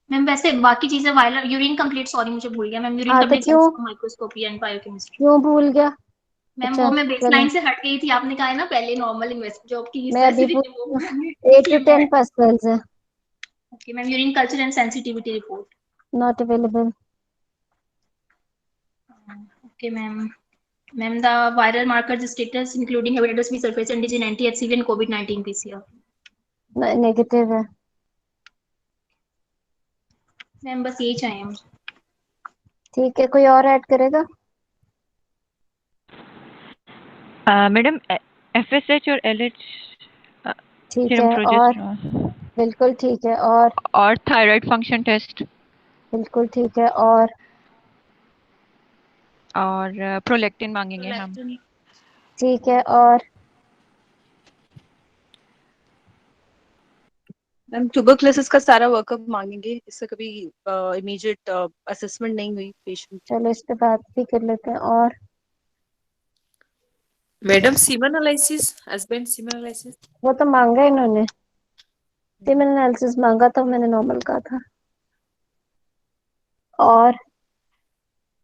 Ma'am वैसे बाकी चीजें वायरल यूरिन कंप्लीट, सॉरी मुझे भूल गया मैम, यूरिन हाँ तो कंप्लीट क्यों, माइक्रोस्कोपी एंड बायोकेमिस्ट्री। क्यों भूल गया? मैम वो अच्छा मैं बेस चलो, लाइन से हट गई थी, आपने कहा है ना पहले नॉर्मल इन्वेस्ट जॉब की मैं अभी स्पेसिफिक वो पूछ, पूछूंगी, 8 to इसलिए मैं। 10 पर्सनल्स है। Okay ma'am, urine culture and sensitivity report. Not available. Okay ma'am. Ma'am the viral markers status including hepatitis B, surface antigen, anti HCV and कोविड-19 पीसीआर। नेगेटिव है। मैम बस यही चाहिए मुझे। ठीक है, कोई और ऐड करेगा? मैडम FSH और LH ठीक सीरम है, और प्रोजेस्टेरॉन बिल्कुल ठीक है, और थायराइड फंक्शन टेस्ट बिल्कुल ठीक है, और प्रोलेक्टिन मांगेंगे हम। ठीक है, और मैम ट्यूबरक्लोसिस का सारा वर्कअप मांगेंगे, इससे कभी इमीडिएट असेसमेंट नहीं हुई पेशेंट। चलो इस पे बात भी कर लेते हैं। और madam semen analysis, husband semen analysis वो तो मांगा इन्होंने, सीमेन एनालिसिस मांगा था, मैंने नॉर्मल कहा था। और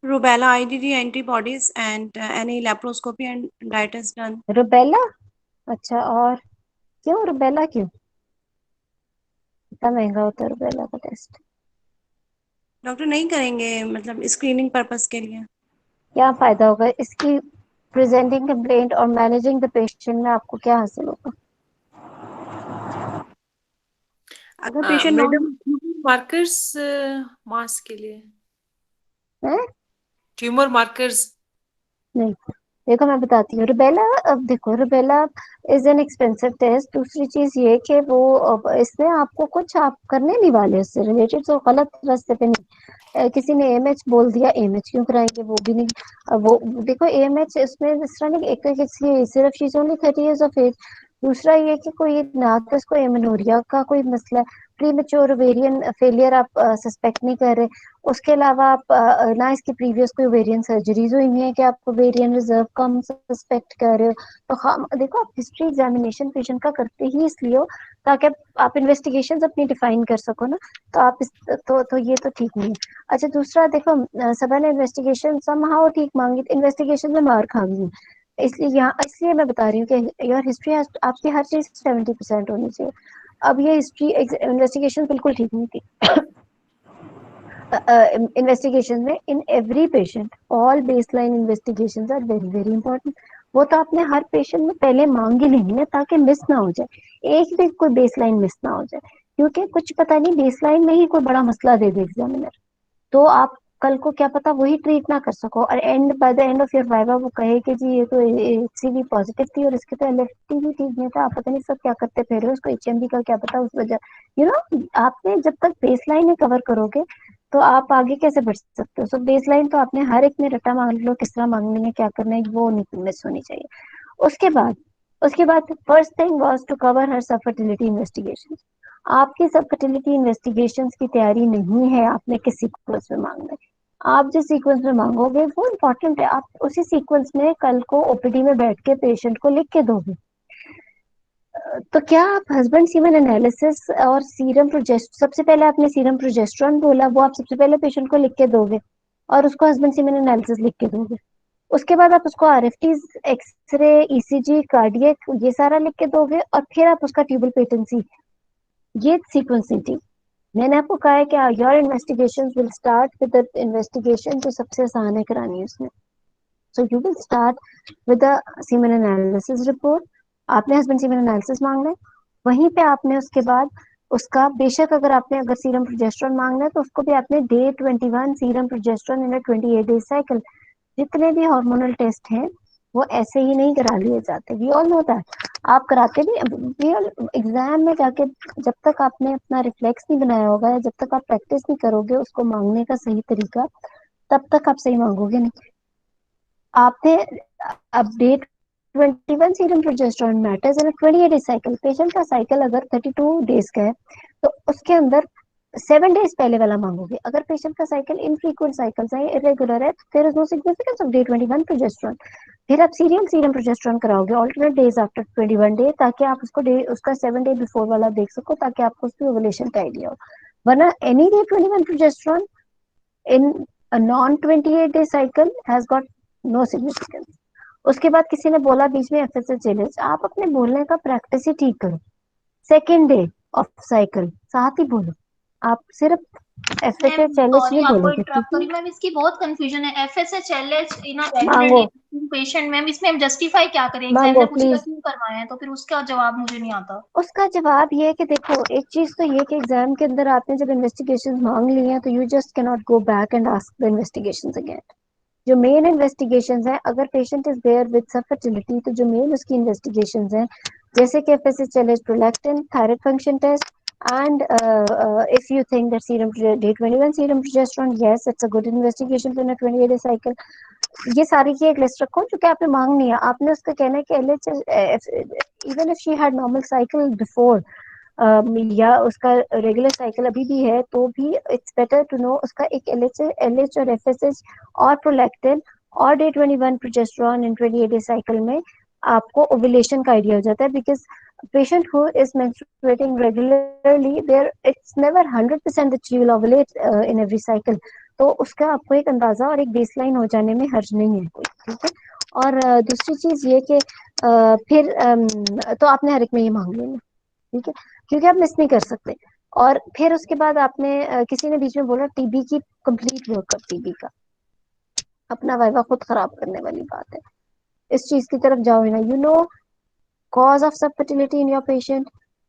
rubella IgG antibodies and any laparoscopy and diet is done. Rubella? अच्छा, और क्यों रुबेला, क्यों इतना महंगा होता है रुबेला का टेस्ट? डॉक्टर नहीं करेंगे, मतलब स्क्रीनिंग पर्पस के लिए। क्या फायदा होगा इसकी? प्रेजेंटिंग कंप्लेंट और मैनेजिंग द पेशेंट में आपको क्या हासिल होगा? अगर patient madam non markers mass के लिए है? Tumour markers. नहीं, देखो मैं बताती हूँ रुबेला। अब देखो rubella is an expensive test. दूसरी चीज ये कि वो इसमें आपको कुछ आप करने नहीं वाले उससे रिलेटेड, तो गलत रास्ते पे नहीं। किसी ने AMH बोल दिया, AMH क्यों कराएंगे? वो भी नहीं। वो देखो AMH इसमें इस तरह नहीं, एक सिर्फ चीज ओनली 30 years ऑफ एज। दूसरा ये कि कोई ना तो इसको एमेनोरिया का कोई मसला, प्रीमेच्योर ओवेरियन फेलियर आप सस्पेक्ट नहीं कर रहे। उसके अलावा आप ना इसकी प्रीवियस कोई ओवेरियन सर्जरीज हुई है कि आप ओवेरियन रिजर्व कम सस्पेक्ट कर रहे हो। तो हम देखो, आप हिस्ट्री एग्जामिनेशन पेशेंट का करते ही इसलिए हो ताकि आप इन्वेस्टिगेशन अपनी डिफाइन कर सको ना। तो आप तो ये तो ठीक नहीं है। अच्छा दूसरा देखो, सबा ने इन्वेस्टिगेशन समहाउ ठीक मांगी, इन्वेस्टिगेशन में मार खा गई। इसलिए मैं बता रही हूँ कि योर हिस्ट्री आपकी हर चीज 70% होनी चाहिए। अब ये हिस्ट्री इन्वेस्टिगेशन बिल्कुल ठीक नहीं थी। इन्वेस्टिगेशन में in every patient all baseline investigations are very very important. वो तो आपने हर पेशेंट में पहले मांग ही लेनी है ताकि मिस ना हो जाए, एक भी कोई बेसलाइन मिस ना हो जाए। क्योंकि कुछ पता नहीं बेसलाइन में ही कोई बड़ा मसला दे दे एग्जामिनर, तो आप कल को क्या पता वही ट्रीट ना कर सको, और by the end of your viva वो कहे कि जी ये तो HCV पॉजिटिव थी और इसके तो LFT भी ठीक नहीं था, आप पता नहीं सब क्या करते फिर रहे हो, उसको HMV का क्या पता उस वजह। आपने जब तक बेसलाइन ही कवर करोगे तो आप आगे कैसे बढ़ सकते हो? सो बेसलाइन तो आपने हर एक में रट्टा मांग लो, किस तरह मांगनी है, क्या करना है, वो नहीं मिस होनी चाहिए। उसके बाद first thing was to cover her subfertility investigation. आपकी सब फर्टिलिटी इन्वेस्टिगेशन की तैयारी नहीं है, आपने किस सीक्वेंस में मांगना है। आप जिस सीक्वेंस में मांगोगे वो इम्पोर्टेंट है, आप उसी सीक्वेंस में कल को OPD में बैठ के पेशेंट को लिख के दोगे। तो क्या आप हस्बैंड सीमेन एनालिसिस और सीरम प्रोजेस्ट, सबसे पहले आपने सीरम प्रोजेस्टेरॉन बोला, वो आप सबसे पहले पेशेंट को लिख के दोगे और उसको हस्बैंड सीमेन एनालिसिस लिख के दोगे। उसके बाद आप उसको RFTs, एक्सरे, ECG, कार्डियक ये सारा लिख के दोगे, और फिर आप उसका ट्यूबल पेटेंसी, ये सीक्वेंस नहीं थी। मैंने आपको कहा है कि your investigation will start with the investigation जो सबसे आसान है करानी है उसमें। So you will start with the semen analysis report. आपने हस्बैंड सीमेन एनालिसिस मांगना है, वहीं पे आपने उसके बाद उसका बेशक अगर सीरम प्रोजेस्टेरॉन मांगना है तो उसको भी आपने डे 21 सीरम प्रोजेस्टेरॉन इन 28 डेज साइकिल। जितने भी हार्मोनल टेस्ट हैं वो ऐसे ही नहीं करा लिए जाते, वी ऑल नो दैट। आप कराते भी एग्जाम में जाके, जब तक आपने अपना रिफ्लेक्स नहीं बनाया होगा या जब तक आप प्रैक्टिस नहीं करोगे उसको मांगने का सही तरीका, तब तक आप सही मांगोगे नहीं। आपने update 21 serum progesterone matters in 28 days cycle. Patient का साइकिल अगर 32 डेज का है तो उसके अंदर 7 डेज पहले वाला मांगोगे। अगर पेशेंट का साइकिल इनफ्रीक्वेंट साइकिल्स है, इरेगुलर है, तो there is no significance of day 21 progesterone. फिर आप सीरियल सीरम प्रोजेस्टेरोन कराओगे ऑल्टरनेट डेज आफ्टर 21 डे, ताकि आप उसको डे उसका 7 डे बिफोर वाला देख सको, ताकि आपको उसकी ओवुलेशन का आइडिया हो। वरना any day 21 progesterone in a non 28 day cycle has got no significance। उसके बाद किसी ने बोला बीच में एफएसएच एलएच, आप अपने बोलने का प्रैक्टिस ही ठीक करो। सेकेंड डे ऑफ साइकिल साथ ही बोलो, आप सिर्फ मैम एफएसएच एलएच सॉरी नहीं आपको बोलोगे, इंटरप्ट ठीक करी है? मैम, इसकी बहुत कंफ्यूजन है। एफएसएच इन अ मांगो रेगुलरली पेशेंट मैम, इसमें हम जस्टिफाई क्या करें? मांगो एग्जामिनर पूछेगा प्लीज। क्यों करवाए हैं, तो फिर उसका जवाब मुझे नहीं आता। उसका जवाब ये है कि देखो, एक चीज तो ये कि एग्जाम के अंदर आपने जब इन्वेस्टिगेशंस मांग ली हैं तो you just can not go back and ask the investigations again. जो मेन इन्वेस्टिगेशंस हैं, अगर patient is there with subfertility, तो जो मेन उसकी इन्वेस्टिगेशंस हैं, जैसे कि FSH LH, prolactin, thyroid function test, and if you think that serum day 21 serum progesterone, yes it's a good investigation for 28 day cycle. ये सारी की एक लिस्ट रखो जो कि आपने मांगनी है। आपने उसका कहना है कि LH, even if she had normal cycle before, या उसका रेगुलर साइकिल अभी भी है, तो भी इट्स बेटर टू नो उसका एक एलएच और एफएसएच और प्रोलैक्टिन और डे 21 प्रोजेस्टेरोन इन 28 डे साइकिल में आपको ओव्यूलेशन का आइडिया हो जाता है। Because patient who is menstruating regularly, there it's never 100% that she will ovulate in every cycle। तो उसका आपको एक अंदाजा और एक बेसलाइन हो जाने में हर्ज नहीं है कोई, ठीक है? और दूसरी चीज ये कि फिर तो आपने हर एक में ये मांग लेना, ठीक है, क्योंकि आप मिस नहीं कर सकते। और फिर उसके बाद आपने किसी ने बीच में बोला टीबी की कंप्लीट वर्कअप, टीबी का अपना वाइवा खुद खराब करने वाली बात है, इस चीज की तरफ जाओ ही ना। You know cause of subfertility in your patient,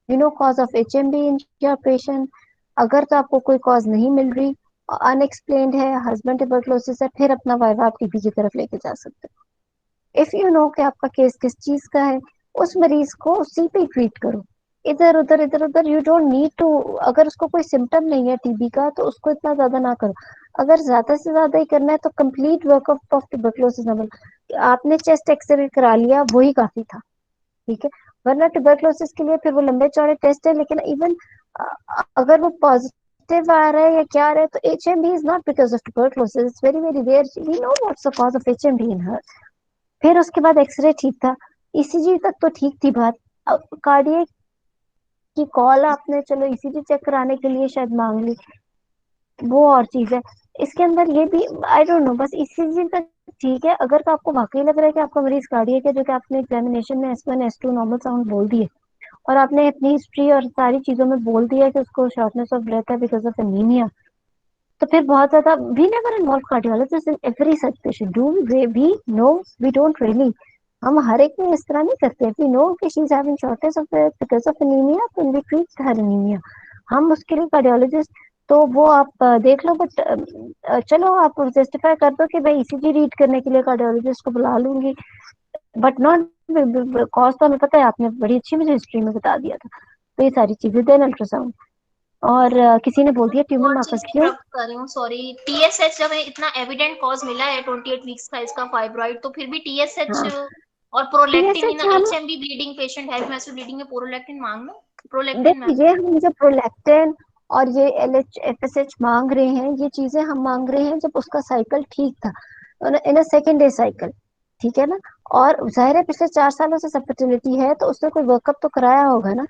you know cause of HMB in your patient। अगर तो आपको कोई कॉज नहीं मिल रही, अनएक्सप्लेन्ड है, हस्बैंड ट्यूबरकुलोसिस है, फिर अपना वाइवा आप टीबी की तरफ लेके जा सकते हो। इफ यू नो कि आपका केस किस चीज का है, उस मरीज को उसी पे ट्रीट करो। इधर उधर यू डोंट नीड टू। अगर उसको कोई सिम्टम नहीं है टीबी का तो उसको इतना ज्यादा ना करो। अगर ज्यादा से ज्यादा ही करना है तो complete workup of tuberculosis normal, आपने चेस्ट एक्सरे करा लिया वही काफी था, ठीक है? वरना ट्यूबरकुलोसिस के लिए फिर वो लंबे चौड़े टेस्ट है, लेकिन इवन अगर वो पॉजिटिव आ रहा है या क्या आ रहा है, तो HMB is not because of tuberculosis, it's very very rare, we know what's the cause of HMB in her. फिर उसके बाद एक्सरे ठीक था, ECG तक तो ठीक थी बात। अब कार्डियक की कॉल आपने चलो ECG चेक कराने के लिए शायद मांग ली, वो और चीज है। इसके अंदर ये भी आई डोंट नो, बस ECG तक ठीक है। अगर तो आपको वाकई लग रहा है कि आपका मरीज कार्डियक है, जो कि आपने एग्जामिनेशन में S1 S2 नॉर्मल साउंड बोल दिए, और आपने अपनी हिस्ट्री और सारी चीजों में बोल दिया कि उसको शॉर्टनेस ऑफ ब्रेथ है बिकॉज ऑफ एनीमिया, तो फिर बहुत ज्यादा we never involve cardiologist in every such patient, do we know, we don't really. हम हर एक में इस तरह नहीं करते। वी नो कि she is having shortness of breath because of anaemia, तो वी ट्रीट हर एनीमिया। हम उसके लिए कार्डियोलॉजिस्ट, तो वो आप देख लो। बट चलो आप जस्टिफाई कर दो कि भाई ECG रीड करने के लिए कार्डियोलॉजिस्ट को बुला लूंगी, बट नॉट कॉज। तो हमें पता है, आपने बड़ी अच्छी मुझे हिस्ट्री में बता दिया था। तो ये सारी चीजें, देन अल्ट्रासाउंड। और किसी ने बोल दिया ट्यूमर और चीज मार्कर्स मैं क्यों? इंटरप्ट कर रही हूँ, सॉरी। TSH जब इतना एविडेंट कॉज मिला है 28 वीक्स का इसका फाइब्रॉइड, तो फिर भी TSH हाँ, और प्रोलैक्टिन इन TSH हम HMB bleeding patient, heavy menstrual bleeding में प्रोलैक्टिन मांग लो। प्रोलैक्टिन देखो, मैम ये हम जो प्रोलैक्टिन और ये LH FSH मांग रहे हैं, ये चीजें हम मांग रहे हैं जब उसका साइकिल ठीक था, इन अ सेकेंड डे साइकिल, ठीक है ना? और जाहिर है पिछले 4 सालों से सबफर्टिलिटी है, तो उसने कोई वर्कअप तो कराया होगा ना,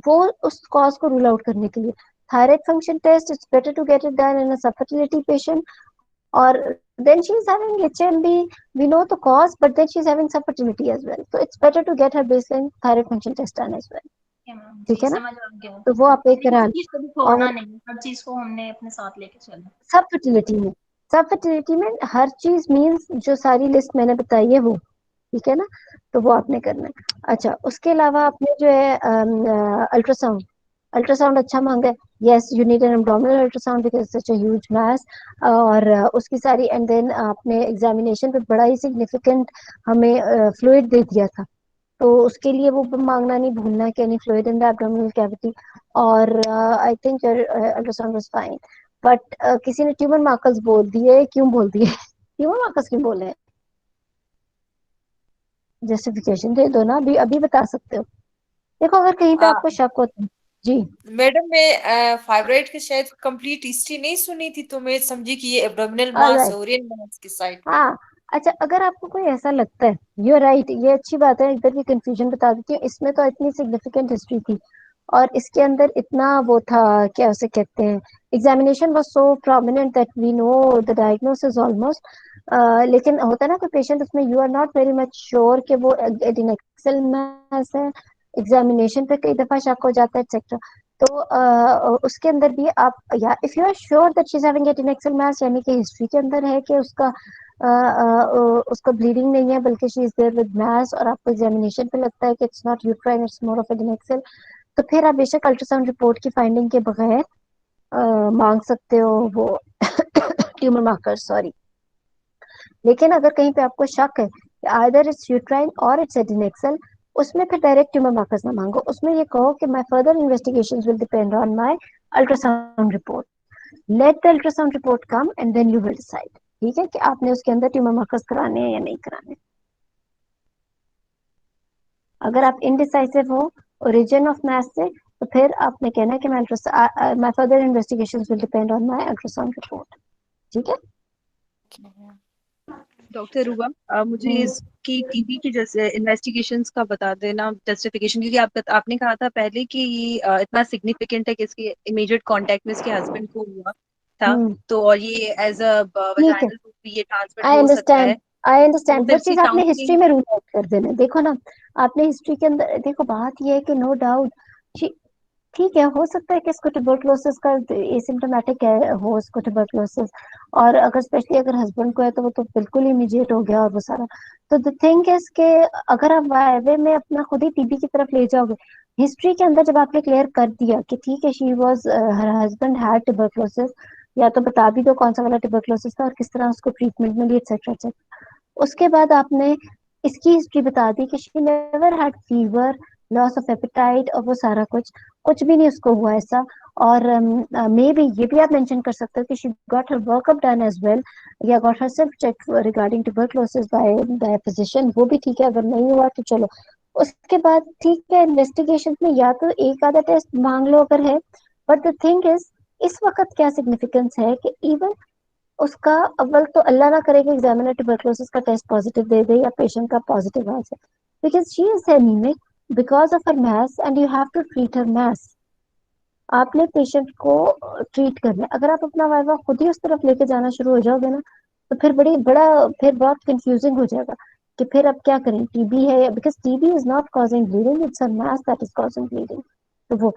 वो उस कॉज को रूल आउट करने के लिए। Thyroid function test, it's better to get it done in a subfertility patient. और then she is having HMB, we know the cause, but then she is having some fertility as well, so it's better to get her baseline thyroid function test done as well, ma'am, ठीक जी है ना? समझ आ गया। तो वो आप एक हमने करा किसी लो। चीज को भी छोड़ना और नहीं, हर चीज को हमने अपने साथ लेके चलना। सब फर्टिलिटी में हर चीज मीन्स जो सारी लिस्ट मैंने बताई है वो, ठीक है ना? तो वो आपने करना है। अच्छा, उसके अलावा आपने जो है अल्ट्रासाउंड, अल्ट्रासाउंड अच्छा मांगा है। Yes, you need an abdominal ultrasound because such a huge mass. और उसकी सारी, एंड देन आपने एग्जामिनेशन पे बड़ा ही सिग्निफिकेंट हमें फ्लूइड दे दिया था, तो उसके लिए वो मांगना नहीं भूलना कि any fluid in the abdominal cavity, और I think your ultrasound was fine. But किसी ने ट्यूमर मार्कर्स बोल दिए, क्यों बोल दिए? ट्यूमर मार्कर्स क्यों बोले? जस्टिफिकेशन दे दो ना, अभी अभी बता सकते हो। देखो अगर कहीं पे आपको शक हो जी। मैडम मैं फाइब्रॉइड की शायद कंप्लीट हिस्ट्री नहीं सुनी थी, तो मैं समझी कि ये एब्डोमिनल मास ऑलराइट, है, ओरियन मास की साइड पे। हाँ। अच्छा, अगर आपको कोई ऐसा लगता है, यू राइट, ये अच्छी बात है, इधर की कंफ्यूजन बता देती हूँ। इसमें तो इतनी सिग्निफिकेंट हिस्ट्री थी और इसके अंदर इतना वो था, क्या उसे कहते हैं, examination was so prominent that we know the diagnosis almost. लेकिन होता है ना कोई पेशेंट, उसमें you are not very much sure कि वो एडिनेक्सल मास है, एग्जामिनेशन पे कई दफा शक हो जाता है एक्सेट्रा। तो उसके अंदर भी आप, या if you are sure that she is having adnexal mass, यानी कि हिस्ट्री के अंदर है कि उसका उसको ब्लीडिंग नहीं है बल्कि she is there with mass, और आपको एग्जामिनेशन पे लगता है कि it's not uterine, it's more of adnexal, तो फिर आप बेशक अल्ट्रासाउंड रिपोर्ट की फाइंडिंग के बगैर मांग सकते हो वो ट्यूमर मार्कर, सॉरी। लेकिन अगर कहीं पे आपको शक है आइदर इट्स यूट्राइन और इट्स एडिनेक्सल, उसमें फिर डायरेक्ट ट्यूमर मार्कर्स ना मांगो, उसमें ये कहो कि my further investigations will depend on my ultrasound report, let the ultrasound report come and then you will decide, ठीक है, कि आपने उसके अंदर ट्यूमर मार्कर्स कराने हैं या नहीं कराने। अगर आप इनडिसाइसिव हो ओरिजिन ऑफ मास से, तो फिर आपने कहना है कि my further investigations will depend on my ultrasound report, ठीक है। डॉक्टर रूबा, मुझे इसकी टीबी की जैसे इन्वेस्टिगेशंस का बता देना जस्टिफिकेशन, क्योंकि आपने कहा था पहले कि ये इतना सिग्निफिकेंट है कि इसके इमीडिएट कांटेक्ट में इसके हस्बैंड को हुआ था, तो और ये एज अ ठीक है, वजाइनल रूट भी ये ट्रांसमिट आई हो सकता अंडरस्टैंड, है, आई तो अंडरस्टैंड। फिर वो इसकी चीज आपने हिस्ट्री काउंसलिंग। में रूल आउट कर देना, देखो ना, आपने हिस्ट्री के अंदर देखो, बात ये है कि नो डाउट, ठीक है, हो सकता है कि इसको ट्यूबरकुलोसिस का एसिम्टोमेटिक है, हो इसको ट्यूबरकुलोसिस, और अगर स्पेशली अगर हस्बैंड को है तो वो तो बिल्कुल इमीडिएट हो गया और वो सारा। तो द थिंग इज के अगर आप वायवे में अपना खुद ही टीबी की तरफ ले जाओगे, हिस्ट्री के अंदर जब आपने क्लियर कर दिया कि ठीक है she was, her husband had tuberculosis, या तो बता भी दो कौन सा वाला ट्यूबरकुलोसिस था और किस तरह उसको ट्रीटमेंट मिली, एक्सेट्रा एक्सेट्रा। उसके बाद आपने इसकी हिस्ट्री बता दी कि she never had fever, loss of apatite, और वो सारा कुछ, कुछ भी नहीं उसको हुआ ऐसा। और मे बी ये भी आप मेंशन कर सकते हो कि she got her workup done as well, या got herself check regarding tuberculosis by physician, वो भी ठीक है। अगर नहीं हुआ तो चलो, उसके बाद ठीक है, इन्वेस्टिगेशन में या तो एक आधा टेस्ट मांग लो अगर है, बट द थिंग इज इस वक्त क्या सिग्निफिकेंस है कि इवन उसका, अव्वल तो अल्लाह ना करे कि एग्जामिनर ट्यूबरकुलोसिस का टेस्ट पॉजिटिव दे दे या पेशेंट का पॉजिटिव आ जाए, because she is anaemic because of her mass and you have to treat her mass. आपने पेशेंट को ट्रीट करना है। अगर आप अपना वाइवा खुद ही उस तरफ लेके जाना शुरू हो जाओगे ना, तो फिर फिर बहुत कंफ्यूजिंग हो जाएगा कि फिर अब क्या करें, टीबी है, because TB is not causing bleeding, it's a mass that is causing bleeding. तो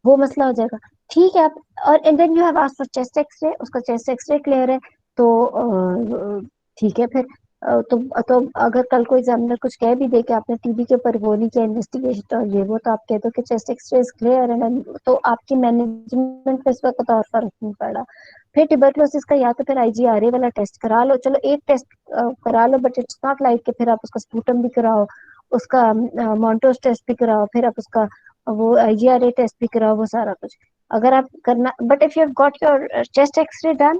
वो मसला हो जाएगा, ठीक है। आप और and then you have asked for chest X-ray, उसका चेस्ट एक्सरे क्लियर है, तो ठीक है फिर। तो अगर कल को एग्जामिनर कुछ कह भी दे कि आपने टीबी के ऊपर वो नहीं किया इन्वेस्टिगेशन और ये वो, तो आप कह दो कि chest X-ray is clear and, तो आपकी मैनेजमेंट पे इस वक्त और फर्क नहीं पड़ा। फिर ट्यूबरकुलोसिस का या तो फिर आईजीआरए वाला टेस्ट करा लो, चलो एक टेस्ट करा लो, बट इट्स नॉट लाइक कि फिर आप उसका स्पूटम भी कराओ, उसका मॉन्टोस टेस्ट भी कराओ, फिर आप उसका वो आईजीआरए टेस्ट भी कराओ, वो सारा कुछ अगर आप करना। But if you have got your chest X-ray done,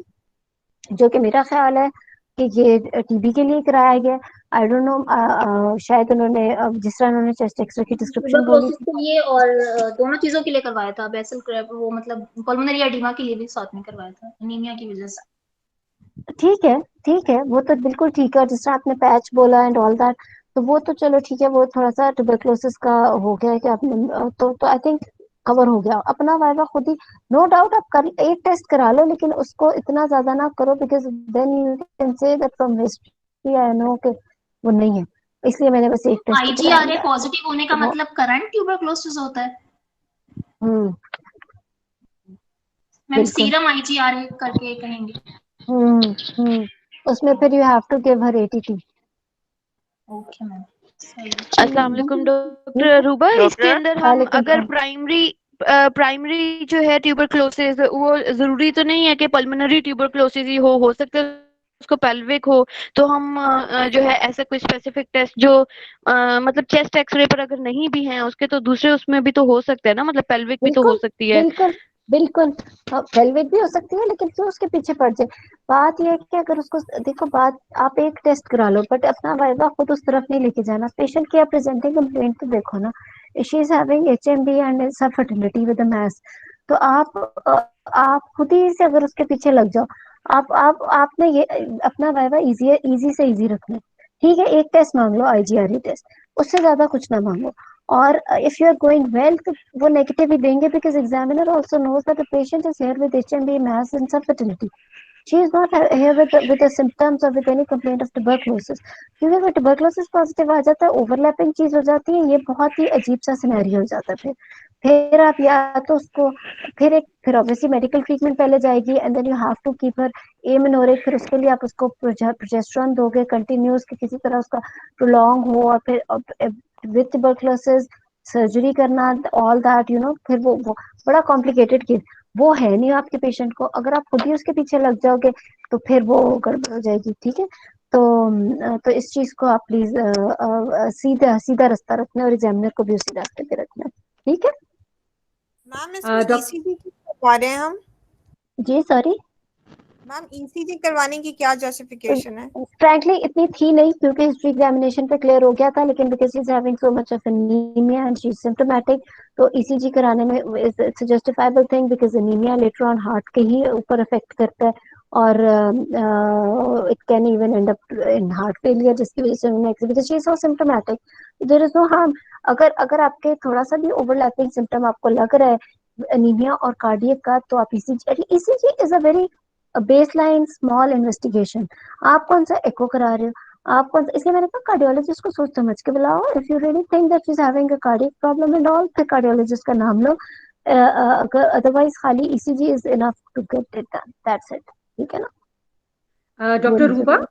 जो कि मेरा ख्याल है कि ये टीबी के लिए कराया गया, आई डोंट नो, शायद उन्होंने जिस तरह उन्होंने चेस्ट एक्सरे की डिस्क्रिप्शन बोली ट्यूबरकुलोसिस के लिए और दोनों चीजों के लिए करवाया था, बेसल वो मतलब पल्मोनरी एडिमा के लिए भी साथ में करवाया था, एनीमिया की वजह से। ठीक है, ठीक है, वो तो बिल्कुल ठीक है। और जिस तरह आपने पैच बोला एंड ऑल दैट, तो वो तो चलो ठीक है, वो थोड़ा सा ट्यूबरकुलोसिस का हो गया है कि आपने तो आई थिंक कवर हो गया अपना वाइवा खुद ही। नो डाउट आप कर एक टेस्ट करा लो, लेकिन उसको इतना ज्यादा ना करो, because then you can say that from history I know कि वो नहीं है, इसलिए मैंने बस एक टेस्ट कराया आईजीआरए है। पॉजिटिव होने का तो मतलब करंट ट्यूबरकुलोसिस होता है हम्म, मैम, बिल्कुल। सीरम आईजीआरए करके कहेंगे। हम्म, उसमें फिर you have to give her ATT. Okay ma'am, सही है। अस्सलाम वालेकुम डॉक्टर रूबा, इसके अंदर हम वालेकुम अगर सलाम। प्राइमरी जो है ट्यूबरक्लोसिस, वो जरूरी तो नहीं है कि पल्मोनरी ट्यूबरक्लोसिस ही हो सकता है उसको पेल्विक हो, तो हम जो है ऐसा कोई स्पेसिफिक टेस्ट जो मतलब चेस्ट एक्सरे पर अगर नहीं भी है उसके, तो दूसरे उसमें भी तो हो सकते हैं ना, मतलब पेल्विक भी तो हो बिल्कुल सकती है। बिल्कुल बिल्कुल। हाँ, वेलवेट भी हो सकती है, लेकिन क्यों उसके पीछे पड़ जाए। बात यह है कि अगर उसको देखो, बात आप एक टेस्ट करा लो, बट अपना वाइवा खुद उस तरफ नहीं लेके जाना। पेशेंट की आप प्रेजेंटिंग कंप्लेंट तो देखो ना, she is having HMB and सब फर्टिलिटी विद मैस। तो आप खुद ही से अगर उसके पीछे लग जाओ, आपने ये अपना वाइवा इजी से इजी रखना है। ठीक है, एक टेस्ट मांग लो, IGRE टेस्ट, उससे ज्यादा कुछ ना मांगो। और if you are going well, तो वो नेगेटिव ही देंगे, because examiner also knows that the patient is here with HMB, mass and some fertility. She is not here with the symptoms or with any complaint of tuberculosis. क्योंकि अगर tuberculosis positive आ जाता है, overlapping चीज हो जाती है, ये बहुत ही अजीब सा सिनेरियो हो जाता है। फिर आप या तो उसको फिर ऑब्वियसली मेडिकल ट्रीटमेंट पहले जाएगी, and then you have to keep her amenorrhoeic. फिर उसके लिए आप उसको प्रोजेस्टेरोन दोगे कंटिन्यूस, कि किसी तरह उसका प्रोलॉन्ग हो, और फिर विद ट्यूबरकुलोसिस सर्जरी करना, ऑल दैट फिर वो बड़ा कॉम्प्लिकेटेड केस। वो है नहीं आपके पेशेंट को। अगर आप खुद ही उसके पीछे लग जाओगे तो फिर वो गड़बड़ हो जाएगी। ठीक है, तो इस चीज को आप प्लीज सीधा सीधा रास्ता रखना, और एग्जामिनर को भी उसी रास्ते पे रखना। ठीक है मैम इसमें ECG करवा रहे हैं हम। जी, सॉरी मैम ECG करवाने की क्या जस्टिफिकेशन है? फ्रैंकली इतनी थी नहीं, क्योंकि हिस्ट्री एग्जामिनेशन पे क्लियर हो गया था, लेकिन because she is having so much of anaemia and she is symptomatic, तो ECG कराने में it's a justifiable thing, because anaemia later on heart के ही ऊपर इफेक्ट करता है, और it can even end up in heart failure, जिसकी वजह से उन्होंने because she is so symptomatic, there is no harm. अगर आपके थोड़ा सा भी ओवरलैपिंग सिम्टम आपको लग रहा है एनीमिया और कार्डियक का, तो आप ECG is a very baseline small investigation. आप कौन सा एको करा रहे हो, आप कौन सा, इसलिए मैंने कहा कार्डियोलॉजिस्ट को सोच समझ के बुलाओ। If you really think that she is having a cardiac problem and all, फिर कार्डियोलॉजिस्ट का नाम लो। अदरवाइज खाली ECG is enough to get it done, that's it. ठीक है ना डॉक्टर रूबा,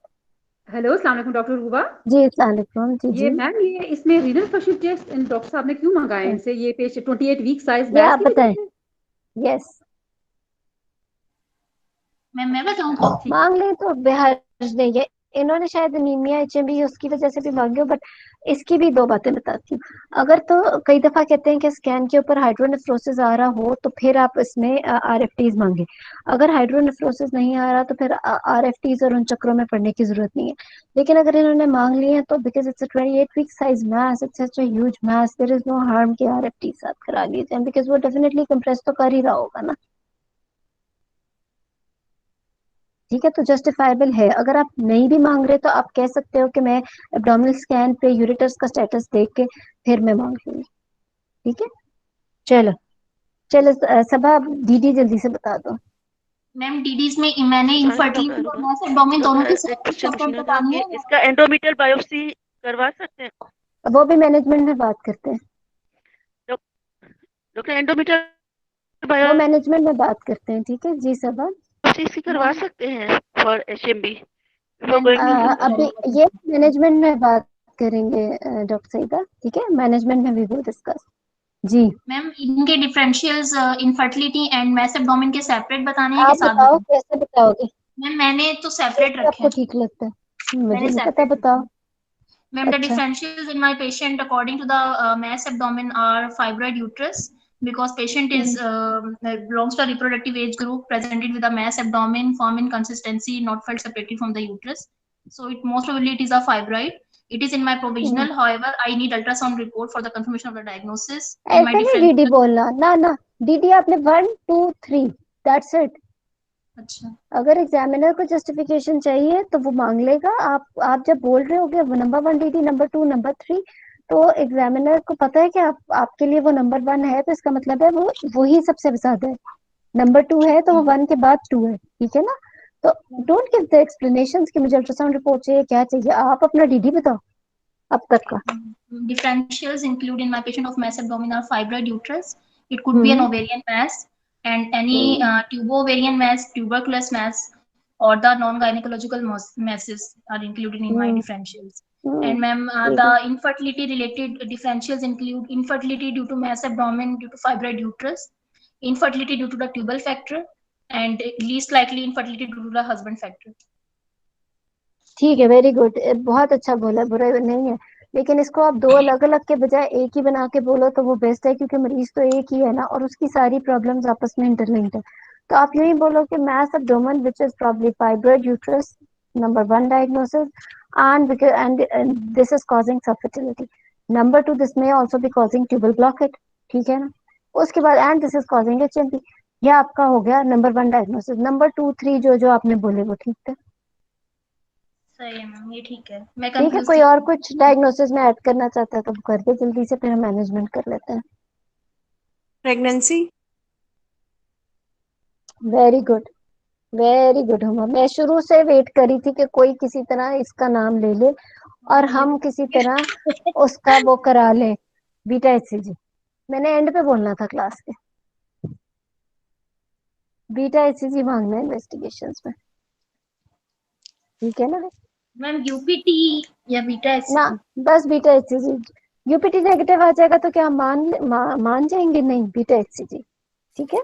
हेलो, अस्सलाम वालेकुम डॉक्टर रूबा। जी, अस्सलाम वालेकुम। जी ये जी, मैम, ये इसमें रीनल फंक्शन टेस्ट डॉक्टर साहब ने क्यों मंगाए इनसे? ये पेशेंट 28 वीक साइज ये बैच आप की वजह बताएं। से? यस, मैं बताऊं? मांग ले तो बेहर्ज नहीं है। इन्होंने शायद एनीमिया HMB उसकी वजह से भी मांगे हो, बट इसकी भी दो बातें बताती हूँ। अगर तो कई दफा कहते हैं कि स्कैन के ऊपर हाइड्रोनेफ्रोसिस आ रहा हो, तो फिर आप इसमें RFTs मांगे। अगर हाइड्रोनेफ्रोसिस नहीं आ रहा, तो फिर RFTs और उन चक्रों में पड़ने की जरूरत नहीं है। लेकिन अगर इन्होंने मांग लिए हैं, तो because it's 28 week size mass, it's such a huge mass, there is no harm कि RFTs आप करा लीजिए, बिकॉज वो डेफिनेटली कंप्रेस तो कर ही रहा होगा ना। ठीक है, तो जस्टिफाइबल है। अगर आप नहीं भी मांग रहे, तो आप कह सकते हो कि मैं एब्डोमिनल स्कैन पे यूरेटर्स का स्टेटस देख के फिर मैं मांग लूंगी। ठीक है, चलो चलो, सबा DD जल्दी से बता दो। मैम डीडीज में मैंने इनफर्टिलिटी और मास एब्डोमेन दोनों की सेपरेट बतानी है। इसका एंडोमीटर बायोप्सी करवा सकते हैं वो भी मैनेजमेंट में बात करते हैं, डॉक्टर? एंडोमीटर वो बायोप्सी मैनेजमेंट में बात करते हैं। ठीक है जी, सबा इसकी करवा सकते हैं फॉर HMB? अभी ये मैनेजमेंट में बात करेंगे डॉक्टर सईदा। ठीक है, मैनेजमेंट में भी वो डिस्कस। जी मैम इनके differentials infertility and mess abdomen के सेपरेट बताने हैं कि आप साथ बताओ, बताने? कैसे बताओगे, मैम मैंने तो सेपरेट कैसे रखे आपको हैं। ठीक लगता है, मुझे मैंने नहीं पता, सेपरेट बताओ। Ma'am, the अच्छा, differentials in my patient according to the mass abdomen are fibroid uterus because patient is belongs to a reproductive age group presented with a mass abdomen, form in consistency, not felt separately from the uterus. So it most probably it is a fibroid. It is in my provisional. However, I need ultrasound report for the confirmation of the diagnosis. In my ऐसे नहीं DD differential. बोलना ना ना, DD आपने 1 2 3, that's it. अच्छा, अगर examiner को justification चाहिए तो वो मांग लेगा। आप जब बोल रहे होगे नंबर 1 DD, नंबर 2, नंबर 3, तो एग्जामिनर को पता है कि आपके लिए वो नंबर 1 है, तो इसका मतलब है वो ही सबसे ज्यादा है। नंबर 2 है तो वो 1 के बाद 2 है। ठीक है ना, तो डोंट गिव द एक्सप्लेनेशंस कि मुझे अल्ट्रासाउंड रिपोर्ट चाहिए, क्या चाहिए। आप अपना DD बताओ अब तक का। differentials include in my patient of mass abdomen are fibroid uterus. It could be an ovarian mass and any tubo-ovarian mass, tuberculous mass, or the non-gynecological masses are included in my differentials. And ma'am, the infertility related differentials include infertility due to mass abdomen due to fibroid uterus, infertility due to the tubal factor, and least likely infertility due to the husband factor. ठीक है, very good, बहुत अच्छा बोला, बुरा नहीं है। लेकिन इसको आप दो अलग अलग के बजाय एक ही बना के बोलो तो वो बेस्ट है, क्योंकि मरीज तो एक ही है ना, और उसकी सारी प्रॉब्लम्स आपस में इंटरलिंक्ड है। तो आप यूं ही बोलो कि mass abdomen which is probably fibroid uterus, number one diagnosis, and this is causing subfertility. Number two, this may also be causing tubal blockage, ठीक है ना। उसके बाद and this is causing HMP। यह आपका हो गया number one diagnosis. Number two three जो जो आपने बोले वो ठीक है। सही है मैम, ये ठीक है। मैं ठीक है, कंफ्यूज कोई थी। और कुछ डायग्नोसिस में ऐड करना चाहता है तो कर दे जल्दी से, फिर हम मैनेजमेंट कर लेते हैं। Pregnancy. Very good, very good Huma. मैं शुरू से वेट करी थी कि कोई किसी तरह इसका नाम ले ले और ये हम तो किसी तरह उसका वो करा ले, बीटा HCG। मैंने एंड पे बोलना था क्लास के, बीटा HCG मांगना है इन्वेस्टिगेशंस में, ठीक है ना। मैम यूपीटी या बीटा ना, एचसीजी? बस बीटा HCG। यूपीटी नेगेटिव आ जाएगा तो क्या हम मान जाएंगे? नहीं, बीटा HCG, ठीक है।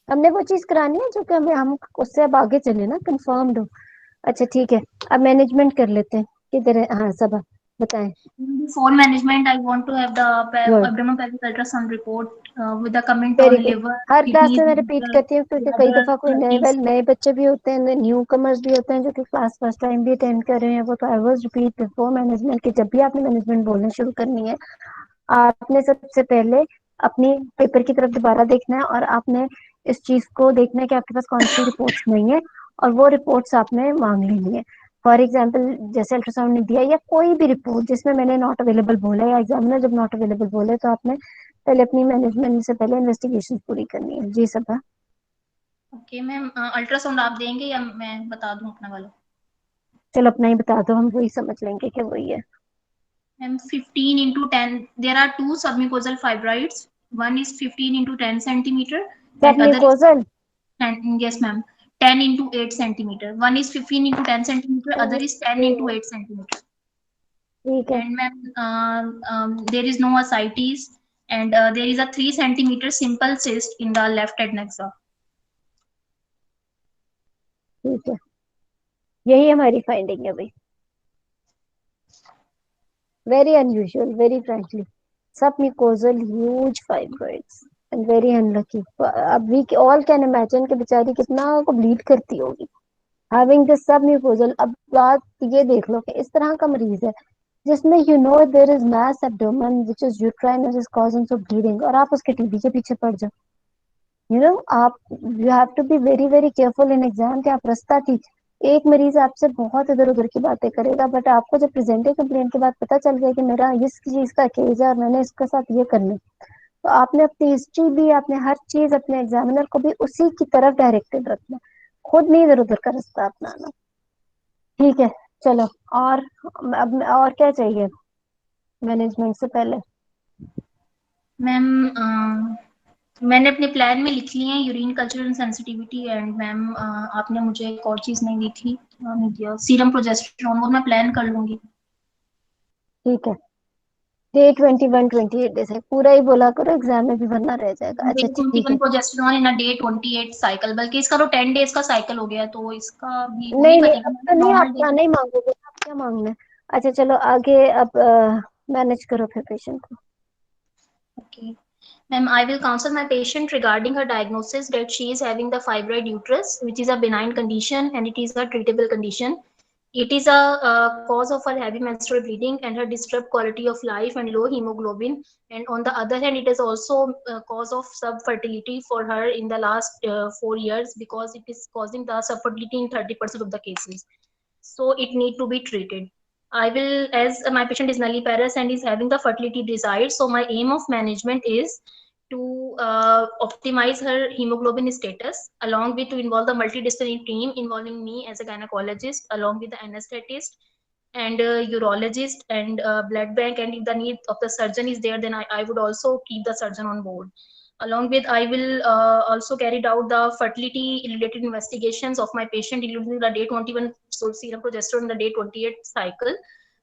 हमने वो चीज करानी है जो कि हम उससे अब आगे चले ना, कंफर्म्ड हो। अच्छा ठीक है, अब मैनेजमेंट कर लेते हैं। किधर है? हाँ सबा, बताएं। Before management, I want to have the good, abdominopelvic ultrasound report with a comment very on good. liver, her class में kidneys, मैं रिपीट bladder, करती हूँ क्योंकि कई bladder, दफा कोई kidneys. नए बच्चे भी होते हैं, न्यू कमर्स भी होते हैं जो कि क्लास फर्स्ट टाइम भी अटेंड कर रहे हैं। वो तो I was repeat before management की, जब भी आपने मैनेजमेंट बोलना शुरू करनी है आपने सबसे पहले अपनी पेपर की तरफ दोबारा देखना है और आपने इस चीज को देखना है कि आपके पास कौन सी रिपोर्ट्स नहीं है, और वो रिपोर्ट्स आपने मांग लेनी है। फॉर एग्जाम्पल जैसे अल्ट्रासाउंड नहीं दिया या कोई भी रिपोर्ट जिसमें मैंने नॉट अवेलेबल बोला या एग्जामिनर जब नॉट अवेलेबल बोले, तो आपने पहले अपनी मैनेजमेंट से पहले इन्वेस्टिगेशन पूरी करनी है। जी सबा। ओके मैम, अल्ट्रासाउंड आप देंगे या मैं बता दूं अपना वाला? चलो अपना ही बता दो, हम वही समझ लेंगे कि वही है। Ma'am 15 into 10, there are two submucosal fibroids. One is 15 into 10 centimeter सब and other is mucosal. 10, yes ma'am, 10 into 8 centimeter. One is 15 into 10 centimeter, other is 10 into 8 centimeter. ठीक है, And ma'am, there is no ascites, and there is a 3 centimeter simple cyst in the left adnexa. ठीक है, यही हमारी finding है भाई। Very unusual, very frankly. Submucosal huge fibroids and very unlucky. अब we all can imagine कि बेचारी कितना को bleed करती होगी having this submucosal। अब बात ये देख लो कि इस तरह का मरीज है जिसमें there is mass abdomen which is uterine and is causing so bleeding, और आप उसके टीबी के पीछे पड़ जाओ। आप you have to be very very careful in exam कि आप रास्ता ठीक। एक मरीज आपसे बहुत इधर उधर की बातें करेगा, बट आपको जब प्रेजेंटिव कंप्लेंट के बाद पता चल गया कि मेरा इस चीज का केस है और मैंने इसके साथ ये करना, तो आपने अपनी हिस्ट्री भी, आपने हर चीज अपने एग्जामिनर को भी उसी की तरफ डायरेक्टेड रखना, खुद नहीं इधर उधर का रास्ता अपनाना, ठीक है। चलो, और अब और क्या चाहिए मैनेजमेंट से पहले? मैम, मैंने अपने प्लान में लिख लिए हैं urine culture and sensitivity, and ma'am आपने मुझे एक और चीज नहीं दी थी, नहीं दिया, सीरम प्रोजेस्टेरोन, वो मैं प्लान कर लूंगी। ठीक है, डे 21 28 डेज है, पूरा ही बोला करो, एग्जाम में भी बनना रह जाएगा। डे अच्छा ठीक 21 है, प्रोजेस्टेरोन इन डे 28 साइकिल, बल्कि इसका तो 10 डेज का साइकिल हो गया है, तो इसका भी वही नहीं नहीं बनेगा अब तो नहीं, आप नॉर्मल डे। नहीं मांगोगे, आप क्या मांगना है? अच्छा चलो आगे, अब मैनेज करो फिर पेशेंट को। Okay. Ma'am, I will counsel my patient regarding her diagnosis that she is having the fibroid uterus, which is a benign condition and it is a treatable condition. It is a cause of her heavy menstrual bleeding and her disturbed quality of life and low hemoglobin. And on the other hand, it is also a cause of subfertility for her in the last 4 years, because it is causing the subfertility in 30% of the cases. So it need to be treated. I will, as my patient is nulliparous and is having the fertility desired, so my aim of management is to optimize her hemoglobin status, along with to involve the multidisciplinary team involving me as a gynecologist, along with the anesthetist and urologist and blood bank, and if the need of the surgeon is there, then I would also keep the surgeon on board. Along with, I will also carried out the fertility related investigations of my patient, including the day 21 serum progesterone, the day 28 cycle,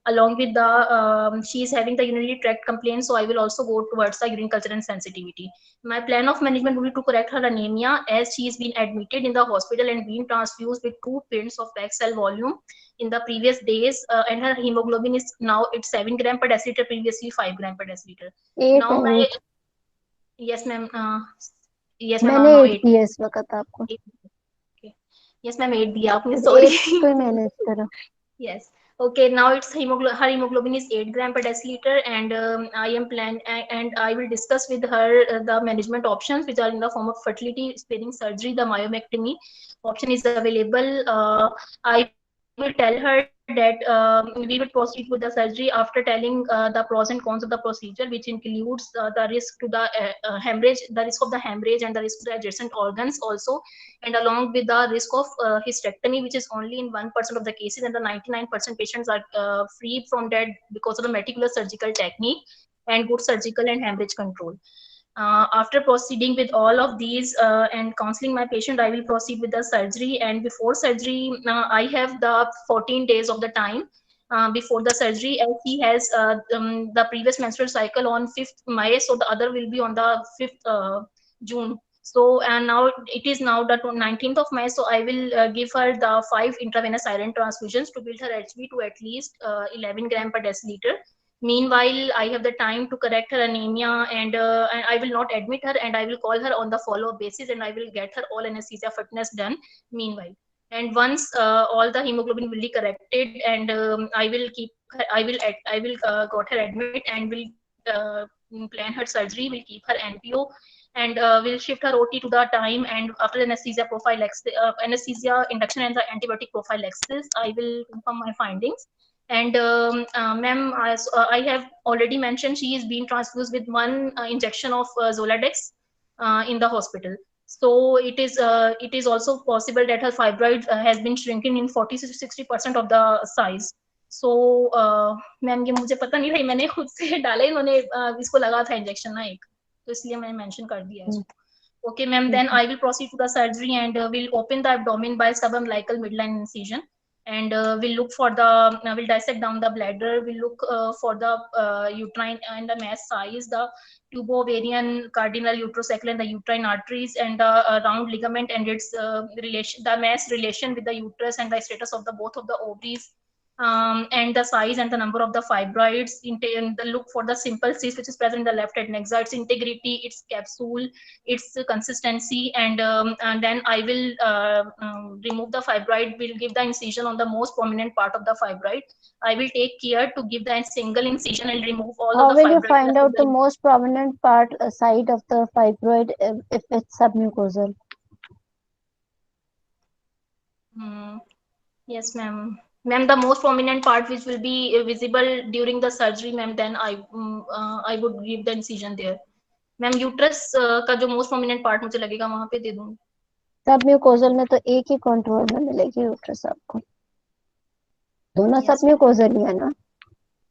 along with the she is having the urinary tract complaint, so I will also go towards the urine culture and sensitivity. My plan of management will be to correct her anemia, as she has been admitted in the hospital and been transfused with 2 pints of packed cell volume in the previous days, and her hemoglobin is now it's 7 gram per deciliter, previously 5 gram per deciliter. 8 Now है my 8 yes ma'am, yes ma'am, मैंने now 8 8. दिया इस वक्त आपको, Okay. Yes ma'am, 8 दिया आपने, बस sorry. 8 को ही मैनेज करो. Yes. Okay. Now it's her hemoglobin is 8 gram per deciliter, and I am and I will discuss with her the management options, which are in the form of fertility sparing surgery. The myomectomy option is available. I will tell her that we will proceed with the surgery after telling the pros and cons of the procedure, which includes the risk to the hemorrhage, the risk of the hemorrhage, and the risk to the adjacent organs also, and along with the risk of hysterectomy, which is only in 1% of the cases, and the 99% patients are free from that because of the meticulous surgical technique and good surgical and hemorrhage control. After proceeding with all of these and counseling my patient, I will proceed with the surgery. And before surgery, I have the 14 days of the time before the surgery, as he has the previous menstrual cycle on 5th May, so the other will be on the 5th June. So, and now it is now the 19th of May, so I will give her the 5 intravenous iron transfusions to build her HB to at least 11 gram per deciliter. Meanwhile, I have the time to correct her anemia, and I will not admit her, and I will call her on the follow-up basis, and I will get her all anesthesia fitness done meanwhile. And once all the hemoglobin will be corrected, and I will keep her, I will got her admit, and will plan her surgery, will keep her NPO, and will shift her OT to the time, and after anesthesia prophylaxis, anesthesia induction and the antibiotic prophylaxis, I will confirm my findings. And ma'am, I have already mentioned, she is being transfused with 1 injection of Zoladex in the hospital. So it is also possible that her fibroid has been shrinking in 40 to 60% of the size. So ma'am, ये मुझे पता नहीं था, मैंने खुद से डाला, इन्होंने इसको लगा था इंजेक्शन ना एक, तो इसलिए मैंने मेंशन कर दिया इसको. Okay ma'am, then I will proceed to the surgery, and we'll open the abdomen by subumbilical midline incision, and we'll look for the we'll dissect down the bladder, we'll look for the uterine and the mass size, the tubo-ovarian, cardinal uterosacral, and the uterine arteries, and the round ligament and its relation, the mass relation with the uterus, and the status of the both of the ovaries, and the size and the number of the fibroids, and the look for the simple cyst which is present in the left adnexa, its integrity, its capsule, its consistency, and then I will remove the fibroid, will give the incision on the most prominent part of the fibroid. I will take care to give the single incision and remove all How of the will you fibroid. find out the most prominent part side of the fibroid if it's submucosal? Yes ma'am. Ma'am, the most prominent part which will be visible during the surgery, ma'am, then I would give the incision there. Ma'am, uterus का जो most prominent part मुझे लगेगा वहां पे दे दूं. Submucosal में तो एक ही कंट्रोल में मिलेगी यूट्रस आपको, दोनों Yes, सबम्यूकोजल ही है ना,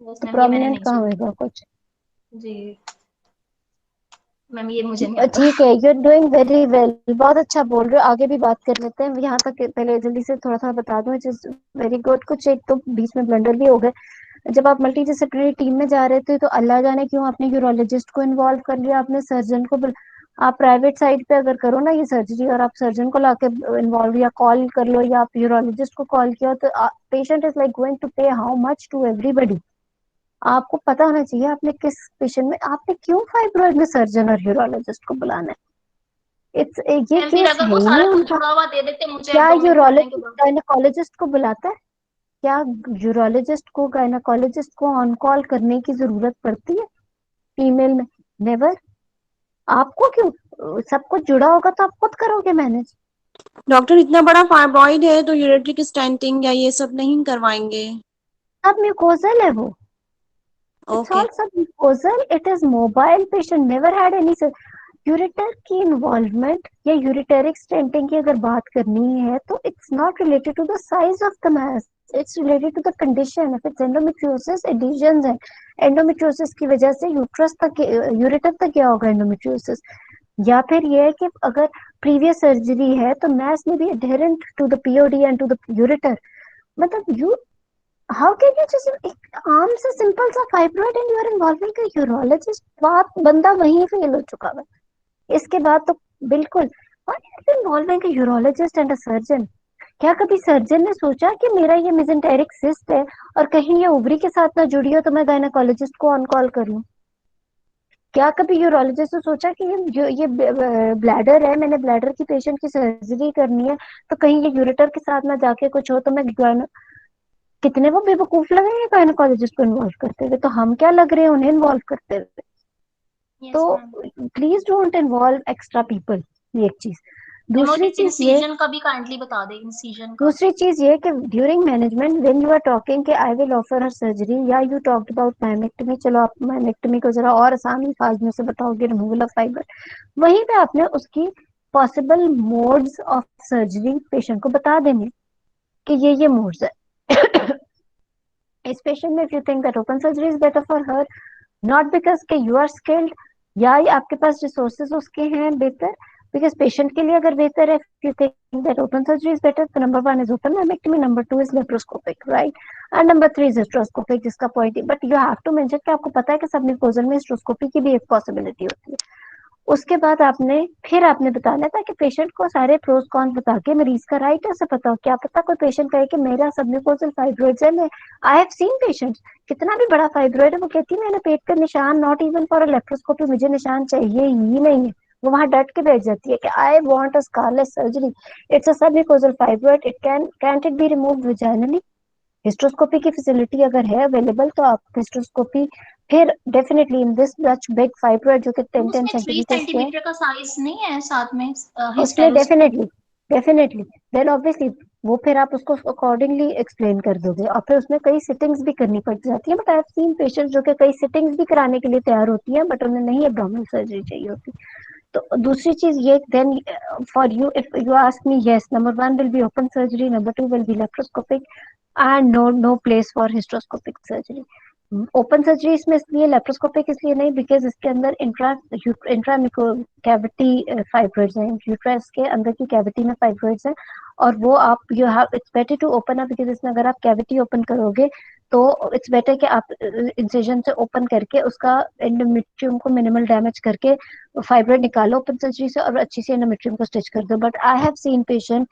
yes तो मैम, ये मैंने प्रोमिनेंट नहीं कहाँ सुना. होगा कुछ. जी मैम, ये मुझे नहीं आता. ठीक है, you are doing very well, बहुत अच्छा बोल रहे हो. आगे भी बात कर लेते हैं, यहाँ तक पहले जल्दी से थोड़ा थोड़ा बता दूं. It is very good. कुछ एक तो बीच में ब्लंडर भी हो गए. जब आप मल्टी डिसिप्लिनरी टीम में जा रहे थे तो अल्लाह जाने क्यों आपने यूरोलॉजिस्ट को इन्वॉल्व कर लिया, आपने सर्जन को आप प्राइवेट साइड पे अगर करो ना ये सर्जरी, और आप सर्जन को लाके इन्वॉल्व या कॉल कर लो, या आप यूरोलॉजिस्ट को कॉल किया, तो patient is like going to pay how much to everybody. आपको पता होना चाहिए आपने किस पेशेंट में, आपने क्यों फाइब्रॉइड में सर्जन और यूरोलॉजिस्ट को बुलाना है. इट्स ये मैम, फिर केस अगर है वो ही सारा नहीं कुछ उनका. जुड़ा हुआ दे देते मुझे क्या एब्डोमेन खोलने के यूरोलॉजिस्ट बाद. गायनेकोलॉजिस्ट को बुलाता है? क्या यूरोलॉजिस्ट को गायनेकोलॉजिस्ट को ऑन कॉल करने की जरूरत पड़ती है फीमेल में? नेवर. आपको क्यों, सब कुछ जुड़ा होगा तो आप खुद करोगे मैनेज. डॉक्टर, इतना बड़ा फाइब्रॉइड है तो यूरेट्रिक स्टेंटिंग या ये सब नहीं करवाएंगे? सब म्यूकोजल है वो. It's okay. all submucosal. It is mobile. Patient never had any ureter की इन्वॉल्वमेंट या यूरिटेरिक स्टेंटिंग की अगर बात करनी है तो it's not related to the size of the mass, it's related to the condition. If it's endometriosis, adhesions है, endometriosis की वजह से यूट्रस तक, यूरेटर तक क्या होगा एंडोमेट्रियोसिस. या फिर ये है कि अगर प्रीवियस सर्जरी है तो मास में भी adherent to the POD and to the ureter. मतलब हाउ कैन यू जस्ट एक आम से सिंपल सा fibroid and you are involving a urologist, बात बंदा वहीं फेल हो चुका है। इसके बाद तो बिल्कुल, why are you involving a urologist and a surgeon? क्या कभी सर्जन ने सोचा कि मेरा ये मेसेंटेरिक सिस्ट है और कहीं ये ओवरी के साथ ना जुड़ी हो तो मैं गायनेकोलॉजिस्ट को ऑन कॉल कर लूं? क्या कभी यूरोलॉजिस्ट ने सोचा कि ये ब्लैडर है, मैंने ब्लैडर की पेशेंट की सर्जरी करनी है, तो कहीं ये यूरेटर के साथ ना जाके कुछ हो तो मैं कितने वो बेवकूफ लगे हैं गायनेकोलॉजिस्ट को इन्वॉल्व करते हुए, तो हम क्या लग रहे हैं उन्हें इन्वॉल्व करते हुए? Yes, तो ma'am. Please don't involve extra people, ये एक चीज। मैम, और दूसरी चीज ये इंसिजन का भी काइंडली बता दे, इंसिजन का। दूसरी चीज ये कि during management when you are talking कि I will offer her surgery या यू टॉक्ड अबाउट मायमेक्टमी, चलो आप मायमेक्टमी को जरा और आसान अल्फाज में से बताओगे, रिमूवल ऑफ फाइबर, वहीं पे आपने उसकी possible modes of surgery patient को बता देंगे कि ये मोड्स है। इस पेशेंट में if you think that open surgery is better for her, not because के यू आर स्किल्ड या आपके पास रिसोर्सेज उसके हैं बेहतर, बिकॉज पेशेंट के लिए अगर बेहतर है, if you think that open surgery is better, तो number 1 is open mammectomy, number 2 is laparoscopic, right, and number 3 is hysteroscopic, जिसका point, but you have to mention कि आपको पता है कि सबम्यूकोजल में हिस्ट्रोस्कोपी की भी एक पॉसिबिलिटी होती है। उसके बाद आपने बताना था कि पेशेंट को सारे प्रोस कॉन्स बता के मरीज का राइट ऐसे पता हो। क्या पता कोई पेशेंट कहे कि मेरा सबम्यूकोजल फाइब्रोइड है, मैं आई हैव सीन पेशेंट्स, कितना भी बड़ा फाइब्रोइड है, वो कहती है मैंने पेट पे निशान, not even for a laparoscopy, मुझे निशान चाहिए ही नहीं है, वो वहां डट के बैठ जाती है कि I want a scarless surgery, it's a submucosal fibroid, it can't it be removed vaginally. Hysteroscopy की फैसिलिटी अगर है अवेलेबल तो आप हिस्ट्रोस्कोपी, फिर definitely in this such big fibroid जो कि 10 उसमें 3 सेंटीमीटर के है, सेंटीमीटर का साइज नहीं है साथ में उसमें हिस्टेरोस्कोपी? डेफिनेटली देन ऑब्वियसली वो फिर आप उसको अकॉर्डिंगली एक्सप्लेन कर दोगे, और फिर उसमें कई सिटिंग्स भी करनी पड़ जाती है, but I have seen patients जो कि कई सिटिंग्स भी कराने के लिए तैयार होती हैं, बट उन्हें नहीं एब्डोमिनल सर्जरी चाहिए होती। तो दूसरी चीज ये, then for you if you ask me, yes, number 1 will be open surgery, number 2 will be laparoscopic, and no place for hysteroscopic surgery. Open surgery इसमें इसलिए, लेप्रोस्कोपिक इसलिए नहीं, बिकॉज इसके अंदर इंट्रा कैविटी फाइब्रोइड्स हैं, यूट्रस के अंदर की कैविटी में फाइब्रोइड्स हैं, और वो आप you have it's better to open up, because इसमें अगर आप कैविटी ओपन करोगे तो इट्स बेटर कि आप इंसिजन से ओपन करके उसका एंडोमेट्रियम को मिनिमल डैमेज करके फाइब्रोइड निकालो ओपन सर्जरी से, और अच्छी सी एंडोमेट्रियम को स्टिच कर दो। But I have seen patient,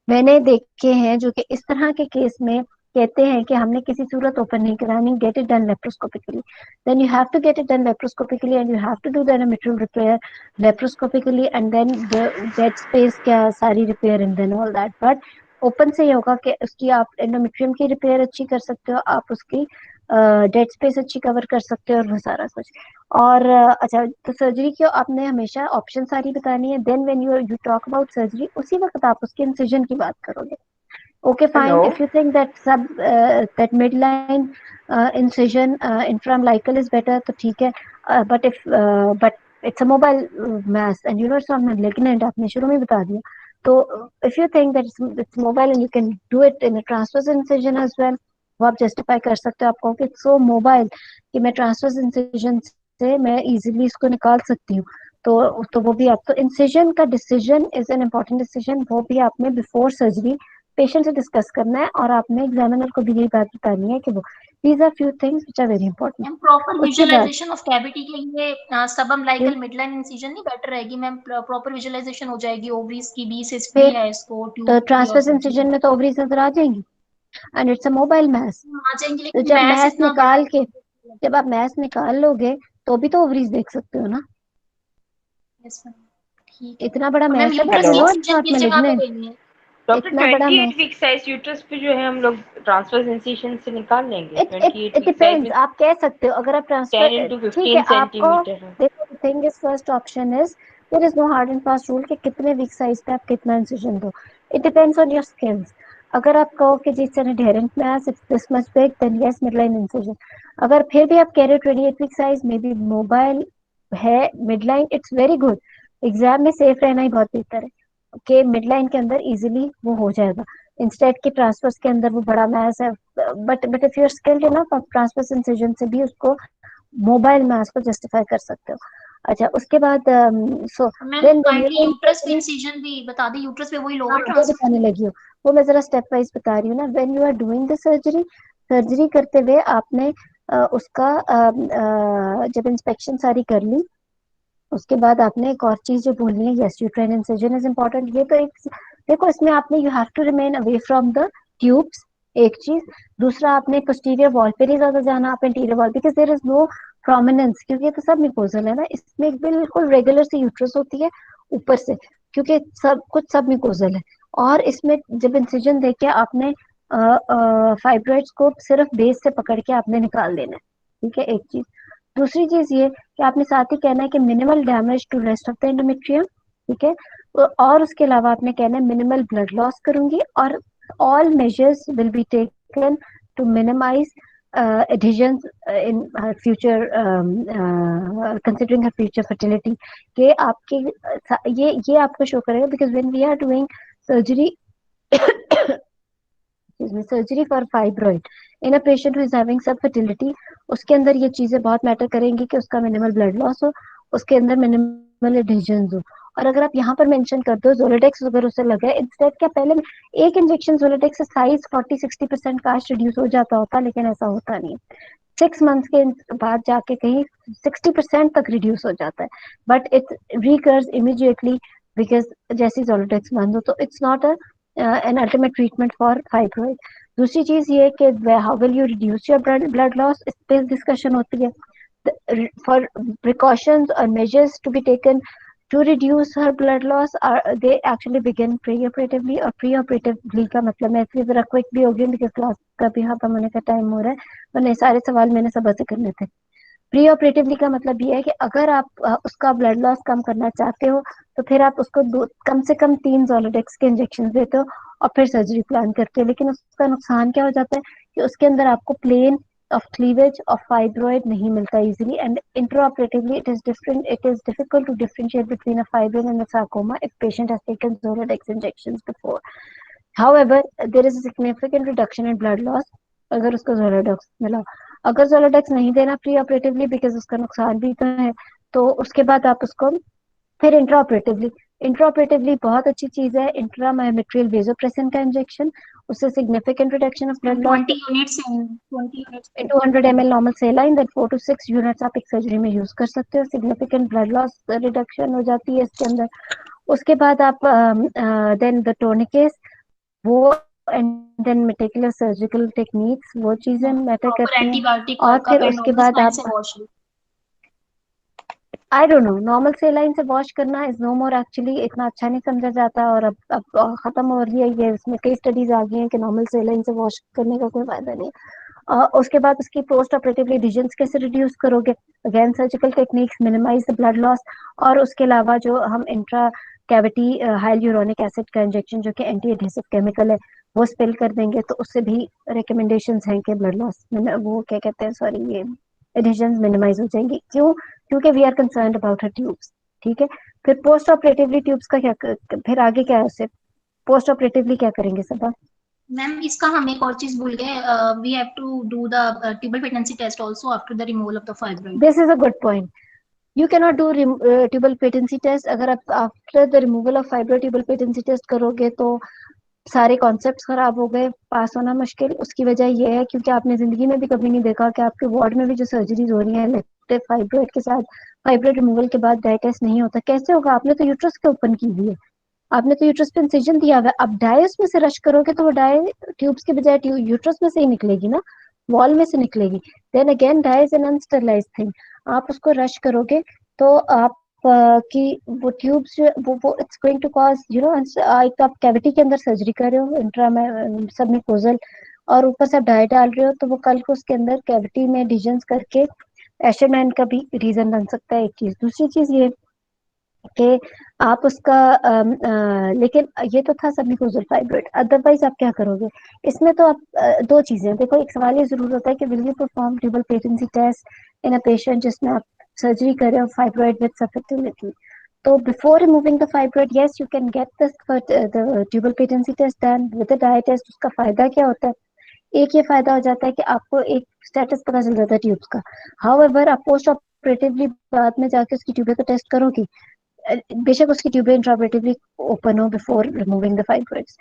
मैंने देखे हैं जो कि इस तरह के केस में कहते हैं कि हमने किसी सूरत ओपन नहीं करानी, get it done laparoscopically, then you have to get it done laparoscopically and you have to do the endometrial repair laparoscopically, and then dead space क्या सारी repair and then all that. But open से ये होगा कि उसकी आप endometrium की repair अच्छी कर सकते हो, आप उसकी डेड स्पेस अच्छी कवर कर सकते हो, और वो सारा कुछ। और अच्छा, तो सर्जरी की आपने हमेशा ऑप्शन सारी बतानी है, then when you talk about surgery उसी वक्त आप उसके इंसिजन की बात करोगे। Okay fine, if you think that that midline incision infraumbilical is better तो ठीक है, but it's a mobile mass and you know it's not malignant, आपने शुरू में बता दिया। तो if you think that it's mobile and you can do it in a transverse incision as well, वो आप जस्टिफाई कर सकते हो, आप कहोगे इट्स सो मोबाइल कि मैं ट्रांसवर्स इंसिजन से मैं इजीली इसको निकाल सकती हूँ, तो वो भी आप, तो इंसिजन का decision is an important decision, वो भी आपने बिफोर सर्जरी पेशेंट से डिस्कस करना है, और आपने एग्जामिनर को भी यही बात बतानी है कि वो these are few things which are very important. Ma'am, proper उसके बाद विजुअलाइजेशन ऑफ कैविटी के लिए सबअम्बिलिकल मिडलाइन इंसिजन नहीं बेटर रहेगी मैम? प्रॉपर विजुअलाइजेशन हो जाएगी, ओवरीज की भी सिस्ट भी फिर है इसको ट्यूब तो की और ट्रांसवर्स सब इंसिजन चीजें में तो ओवरीज नजर आ जाएंगी, and it's a mobile mass. आ जाएंगी, तो लेकिन जब मैस मैस इतना बड़ा निकाल के, है। जब आप मैस निकाल लोगे तो भी तो ओवरीज देख सकते हो ना, यस मैम, ठीक है। इतना बड़ा और मैम, मैस है, बट यूट्रस यू की नो इट्स इंसिजन नॉट किस जगह पे मैलिग्नेंट, करनी है? डॉक्टर इतना बड़ा 28 मैस। वीक साइज यूट्रस पे जो है हम लोग ट्रांसफर इंसिशन से निकाल लेंगे। इट 28 वीक साइज डिपेंड्स, में आप कह सकते हो अगर आप 10 ट्रांसफर, इंटू ठीक है 15 आपको, सेंटीमीटर है। देखो the thing is first option is there is no hard and fast rule कि कितने वीक साइज पे आप कितना इंसिजन दो, it depends on your skills. अगर आप कहो कि जिस तरह ढेरेंट mass it's this much big, then yes midline incision. अगर फिर भी आप कह रहे हो 28 वीक साइज में भी मोबाइल है midline, it's very good, exam में सेफ रहना ही बहुत बेहतर है कि मिडलाइन के अंदर इजीली वो हो जाएगा, इंस्टेड के ट्रांसफर्स के अंदर वो बड़ा मैस है। But if you are skilled enough, आप ट्रांसफर्स इंसिजन से भी उसको मोबाइल मैस को जस्टिफाई कर सकते हो। अच्छा, उसके बाद so ma'am then kindly uterus पे इंसिजन भी बता दें, यूट्रस पे वही हाँ लोअर वो ट्रांस बताने लगी हूँ, वो मैं जरा स्टेप वाइज बता रही हूँ ना। When you are doing the surgery, surgery करते हुए आपने उसका जब इंस्पेक्शन सारी कर ली, उसके बाद आपने एक और चीज जो बोलनी है, yes uterine incision is important. ये तो एक देखो, इसमें आपने you have to remain away from the tubes, एक चीज। दूसरा, आपने पोस्टीरियर वॉल पे नहीं ज्यादा जाना, आप interior wall, because there is no prominence, क्योंकि ये तो सब म्यूकोजल है ना, इसमें एक बिल्कुल रेगुलर सी यूट्रस होती है ऊपर से, क्योंकि सब कुछ सब म्यूकोजल है। और इसमें जब इंसिजन देके आपने फाइब्रॉइड्स को सिर्फ बेस से पकड़ के आपने निकाल देना है, ठीक है, एक चीज। दूसरी चीज ये कि आपने साथ ही कहना है कि minimal damage to rest of the endometrium, ठीक है। और उसके अलावा आपने कहना है मिनिमल ब्लड लॉस करूंगी, और all measures will be taken to minimise adhesions in her future, considering her future fertility, के आपके ये आपको शो करेगा, because when we are doing surgery surgery for fibroid in a patient who is having सब fertility, उसके अंदर ये चीजें बहुत मैटर करेंगी कि उसका मिनिमल ब्लड लॉस हो, उसके अंदर मिनिमल एडिशंस हो। और अगर आप यहाँ पर मेंशन कर दो जोलोडेक्स अगर उसे लगा है, इंस्टेड क्या पहले एक इंजेक्शन जोलोडेक्स से साइज 40-60% कास्ट रिड्यूस हो जाता होता, लेकिन ऐसा होता नहीं है। 6 मंथ्स के बाद जाके कहीं 60% तक रिड्यूस हो जाता है, but it recurs immediately, because जैसे जोलोडेक्स बंद हो, तो it's not an ultimate treatment for fibroid. दूसरी चीज ये कि how will you reduce your blood loss, इस पे डिस्कशन होती है। फॉर प्रिकॉशंस और measures to be taken to reduce her blood loss, they actually begin pre-operatively, और pre-operatively का मतलब मैं इसलिए जरा क्विक भी हो गई बिकॉज क्लास का भी खत्म होने का टाइम हो रहा है, वरना सारे सवाल मैंने सब से करने थे। प्री ऑपरेटिवली का मतलब ये है कि अगर आप उसका ब्लड लॉस कम करना चाहते हो, तो फिर आप उसको कम से कम 3 जोलोडेक्स के इंजेक्शन देते हो और फिर सर्जरी प्लान करते हो। लेकिन उसका नुकसान क्या हो जाता है कि उसके अंदर आपको plane of cleavage of fibroid नहीं मिलता easily, and intraoperatively it is different, it is difficult to differentiate between a fibroid and a sarcoma if patient has taken Zoladex injections before. However, there is a significant reduction in blood loss अगर उसको Zoladex मिला। अगर Zoladex नहीं देना pre operatively because उसका नुकसान भी तो है, तो उसके बाद आप उसको फिर इंट्राऑपरेटिवली बहुत अच्छी चीज है इंट्रामायोमेट्रियल वेजोप्रेसिन का इंजेक्शन, उससे significant reduction of blood loss 20 units in 20 units 200 ml normal saline, then 4 to 6 units आप एक सर्जरी में यूज कर सकते हो, सिग्निफिकेंट ब्लड लॉस रिडक्शन हो जाती है इसके अंदर। उसके बाद आप देन द टोर्निकेस, वो एंड देन मेटिकुलर सर्जिकल टेक्निक्स, वो चीजें मैटर प्रॉपर करती हैं। एंटीबायोटिक और वर्कअप फिर एंड उसके नॉर्मल बाद साइन आप से wash. I don't know, normal saline से वॉश करना इज नो मोर एक्चुअली इतना अच्छा नहीं समझा जाता, और अब खत्म हो रही है ये, इसमें कई स्टडीज आ गई हैं कि नॉर्मल सेलाइन से वॉश करने का कोई फायदा नहीं। उसके बाद उसकी पोस्ट ऑपरेटिव लीजन्स कैसे रिड्यूस करोगे, again surgical techniques, minimise the blood loss, और उसके अलावा जो हम इंट्रा कैविटी हाइल्यूरोनिक एसिड का इंजेक्शन जो कि एंटी एडहेसिव केमिकल है वो स्पिल कर देंगे, तो उससे भी रिकमेंडेशंस हैं कि ब्लड लॉस वो क्या कहते हैं, सॉरी, ये एडिशंस मिनिमाइज हो जाएंगी। क्यों? क्योंकि we are concerned about her tubes, ठीक है। फिर पोस्ट ऑपरेटिवली ट्यूब्स का क्या फिर आगे क्या है उससे पोस्ट ऑपरेटिवली क्या करेंगे सब? मैम इसका हम एक और चीज भूल गए, we have to do the tubal patency test also after the removal of the fibroid. This is a good point, you cannot do tubal patency test। अगर आप after the removal of fibroid tubal patency test करोगे तो सारे concepts खराब हो गए, पास होना मुश्किल। उसकी वजह यह है क्योंकि आपने जिंदगी में भी कभी नहीं देखा कि आपके वार्ड में भी जो सर्जरीज हो रही है इलेक्टिव फाइब्रोइड के साथ फाइब्रोइड रिमूवल के बाद डाई टेस्ट नहीं होता। कैसे होगा? आपने तो यूट्रस के ओपन की हुई है, आपने तो यूट्रस पे इंसिजन दिया हुआ है, अब डाई उसमें से रश करोगे तो वो डाई ट्यूब्स के बजाय यूट्रस में से ही निकलेगी ना, वॉल में से निकलेगी। Then again dye is an unsterilised thing, आप उसको रश करोगे तो आप कि वो ट्यूब्स वो it's going to cause you know, एक आप कैविटी के अंदर सर्जरी कर रहे हो इंट्रा सबम्यूकोजल, और ऊपर से आप डाई डाल रहे हो, तो वो कल को उसके अंदर कैविटी में डिजन्स करके एशरमैन का भी रीजन बन सकता है, एक चीज। दूसरी चीज ये कि आप उसका लेकिन ये तो था सबम्यूकोजल फाइब्रोइड, अदरवाइज आप क्या करोगे इसमें? तो आप दो चीजें देखो, एक सवाल ये जरूर होता है कि will you perform tubal patency test in a patient जिसमें आप सर्जरी कर रहे हो फाइब्रोइड विद फर्टिलिटी। तो before removing the fibroid, yes you can get the tubal patency test done with the dye test. उसका फायदा क्या होता है? एक ये फायदा हो जाता है कि आपको एक स्टेटस पता चल जाता है ट्यूब्स का। हाउएवर आप पोस्ट इंट्राऑपरेटिवली बाद में जाके उसकी ट्यूबे का टेस्ट करोगी, बेशक उसकी ट्यूबे इंट्राऑपरेटिवली ओपन हो बिफोर रिमूविंग द फाइब्रॉइड्स,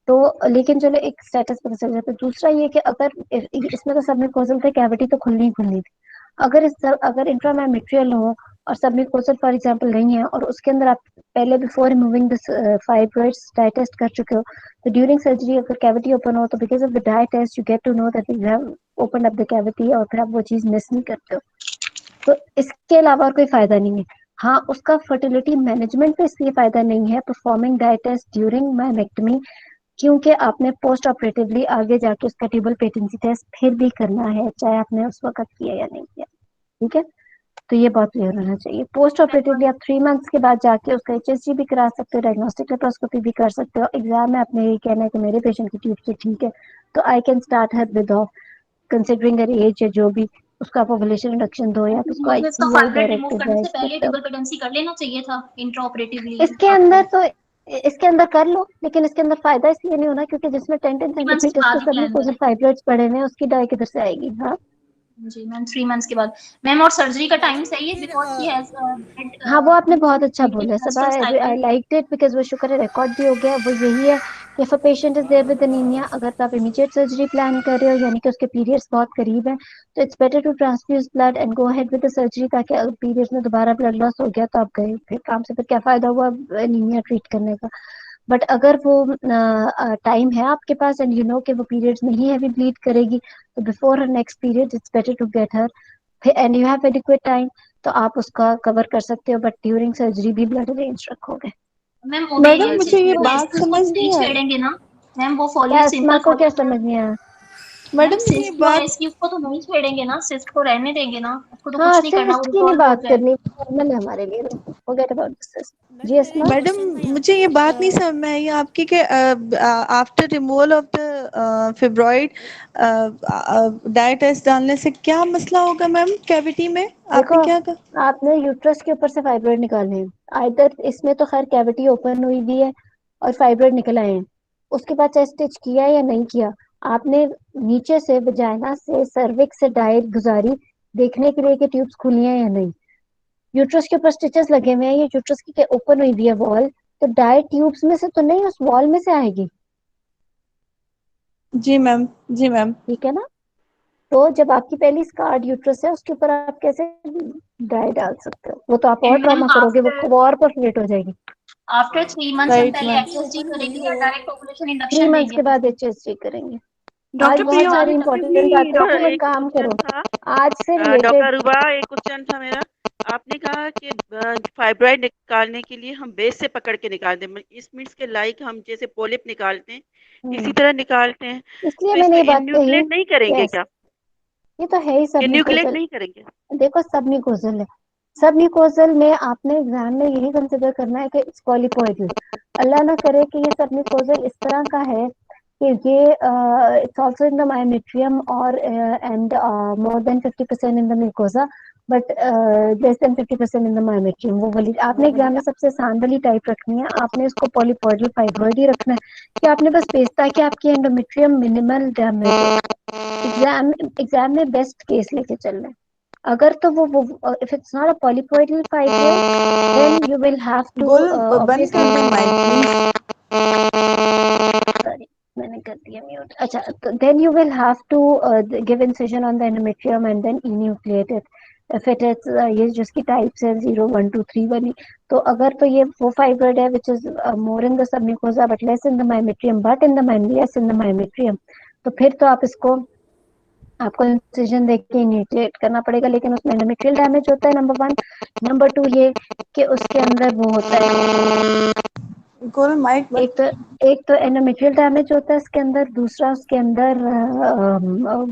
तो लेकिन चलो एक स्टेटस पता चल जाता है। दूसरा ये कि अगर इसमें तो सबम्यूकोजल थे, कैविटी तो खुलनी ही खुलनी थी। अगर इंट्रामाइमेट्रियल हो और सबम्यूकोजल फॉर एग्जांपल नहीं है और उसके अंदर आप पहले before removing the fibroids dye test कर चुके हो, तो ड्यूरिंग सर्जरी अगर कैविटी ओपन हो तो because of the dye test you get to know that you have open up the cavity और फिर आप वो चीज मिस नहीं करते हो। तो इसके अलावा और कोई फायदा नहीं है। हाँ, उसका फर्टिलिटी मैनेजमेंट पे इसलिए फायदा नहीं है परफॉर्मिंग डाई टेस्ट ड्यूरिंग माइमेक्टमी, क्योंकि आपने पोस्ट ऑपरेटिवली आगे जाके उसका ट्यूबल पेटेंसी टेस्ट फिर भी करना है, चाहे आपने उस वक्त किया या नहीं किया। ठीक है, तो ये बहुत क्लियर होना चाहिए। पोस्ट ऑपरेटिवली आप 3 मंथ्स के बाद जाके उसका HSG भी करा सकते हो, डायग्नोस्टिक लेप्रोस्कोपी भी कर सकते हो। एग्जाम में आपने ये कहना है कि मेरे पेशेंट की ट्यूब से ठीक है, तो I can start her with off considering her age या जो भी, उसका पॉपुलेशन रिडक्शन दो या उसको उसका आईसीयू फाइब्रॉइड डायरेक्ट रिमूव करने से एडवाइस पहले करते हो। ट्यूबल पेटेंसी कर लेना चाहिए था इंट्राऑपरेटिवली। इसके अंदर कर लो, लेकिन इसके अंदर फायदा इसलिए नहीं होना क्योंकि जिसमें 10 मंथ्स के सेंटीमीटर बाद के ही प्लान सबम्यूकोजल करें। फाइब्रॉइड्स पड़े हुए हैं, उसकी डाई किधर से आएगी? हाँ जी मैम, 3 मंथ्स के बाद। मैम और सर्जरी का टाइम सही है बिकॉज शी हैज हाँ, वो आपने बहुत अच्छा बोला सब। आई लाइक्ड इट बिकॉज वो शुक्र है रिकॉर्ड भी हो गया। वो यही है कि if a patient is there with anaemia, अगर तो आप इमीडिएट सर्जरी प्लान कर रहे हो यानी कि उसके पीरियड्स बहुत करीब हैं, तो it's better to transfuse blood and go ahead with the surgery, ताकि अगर पीरियड्स में दोबारा ब्लड लॉस हो गया तो आप गए फिर काम से, फिर क्या फायदा हुआ एनीमिया ट्रीट करने का। बट अगर वो टाइम है आपके पास एंड यू नो कि वो पीरियड्स में ही हैवी ब्लीड करेगी, तो before her next period it's better to get her and you have adequate time, तो आप उसका कवर कर सकते हो। बट ड्यूरिंग सर्जरी भी ब्लड अरेंज रखोगे। मैम मैडम मुझे ये बात समझ नहीं नहीं आई। छेड़ेंगे ना मैम, वो फॉलियो क्या सिंपल को क्या समझ नहीं आया? मैम मैडम मुझे ये सिस्ट बात आईसीयू को तो नहीं छेड़ेंगे ना, सिस्ट को रहने देंगे ना, उसको तो हाँ, कुछ नहीं करना, वो सिस्ट की नहीं रिजॉल्व हो बात जाए। करनी, नॉर्मल है हमारे लिए, फॉरगेट अबाउट दिस। जी अस्मा, मैडम मुझे ये बात नहीं समझ में आई आपकी कि after removal of the fibroid dye test डालने से क्या मसला होगा मैम कैविटी में? आपने देखो क्या कहा? आपने यूट्रस के ऊपर से फाइब्रॉइड निकालने हैं, आइदर इसमें तो खैर कैविटी ओपन हुई भी है और फाइब्रॉइड निकल आए हैं, उसके बाद चाहे स्टिच किया या नहीं किया, आपने नीचे से वजाइना से सर्विक्स से डाइट गुजारी देखने के लिए कि ट्यूब्स खुली हैं या नहीं। यूट्रस के ऊपर स्टिचेस लगे हुए हैं, ये यूट्रस की ओपन हुई भी है वॉल, तो डाइट ट्यूब्स में से तो नहीं, उस वॉल में से आएगी। जी मैम, जी मैम। ठीक है ना? तो जब आपकी पहली स्कार्ड यूट्रस है उसके ऊपर आप कैसे डाई डाल सकते हो? वो तो आप और And मैम ट्रॉमा करोगे, वो और परफोरेट हो जाएगी। आफ्टर 3 मंथ्स हम राइट पहले मैम। एचएसजी करेंगे या डायरेक्ट पॉपुलेशन 3 इंडक्शन मंथ्स देंगे? के बाद HSG करेंगे। आज डॉक्टर बहुत प्रिया सारी इंपॉर्टेंट बातें डॉक्टर थी, एक एक काम क्वेश्चन करो था। आज से रिलेटेड। डॉक्टर रुबा एक क्वेश्चन था मेरा। आपने कहा कि फाइब्रॉइड निकालने के लिए हम बेस से पकड़ के निकालते हैं, इस मीन्स के लाइक हम जैसे पोलिप निकालते हैं इसी तरह निकालते हैं, इसलिए तो मैंने इसमें ये बात कही। इन्यूक्लिएट नहीं करेंगे यस, क्या? ये तो है ही सब इन्यूक्लिएट म्यूकोजल। नहीं करेंगे? देखो सब म्यूकोजल है, सब म्यूकोजल में आपने एग्जाम में यही कंसिडर करना है कि इट्स पॉलीपोइडल। अल्लाह ना करे कि ये सब म्यूकोजल इस तरह का है कि ये it's also in the myometrium और and more than 50% in the mucosa, but less than 50% in the myometrium. वो वाली आपने एग्जाम में सबसे आसान वाली टाइप रखनी है, आपने इसको पॉलीपोइडल फाइब्रॉइड ही रखना है कि आपने बस बेचता कि आपकी एंडोमेट्रियम मिनिमल डैमेज हो। एग्जाम में बेस्ट केस लेके चलना है। अगर तो वो if it's not a polypoidal fibroid then you will have to गोल बंद ऑब्वियसली, कर दे माइक सॉरी मैंने कर दिया म्यूट। अच्छा, तो then you will have to give incision on the endometrium and then enucleate it if it is ये जिसकी टाइप्स है 0 1 2 3 बनी। तो अगर तो ये वो फाइब्रोइड है which is more in the submucosa but less in the myometrium but in the less in the myometrium, तो फिर तो आप इसको आपको इंसिजन देख के इनिशिएट करना पड़ेगा, लेकिन उसमें एंडोमेट्रियल डैमेज होता है नंबर 1। नंबर 2 ये कि उसके अंदर वो होता है, गोल माइक एक तो एंडोमेट्रियल डैमेज होता है इसके अंदर, दूसरा उसके अंदर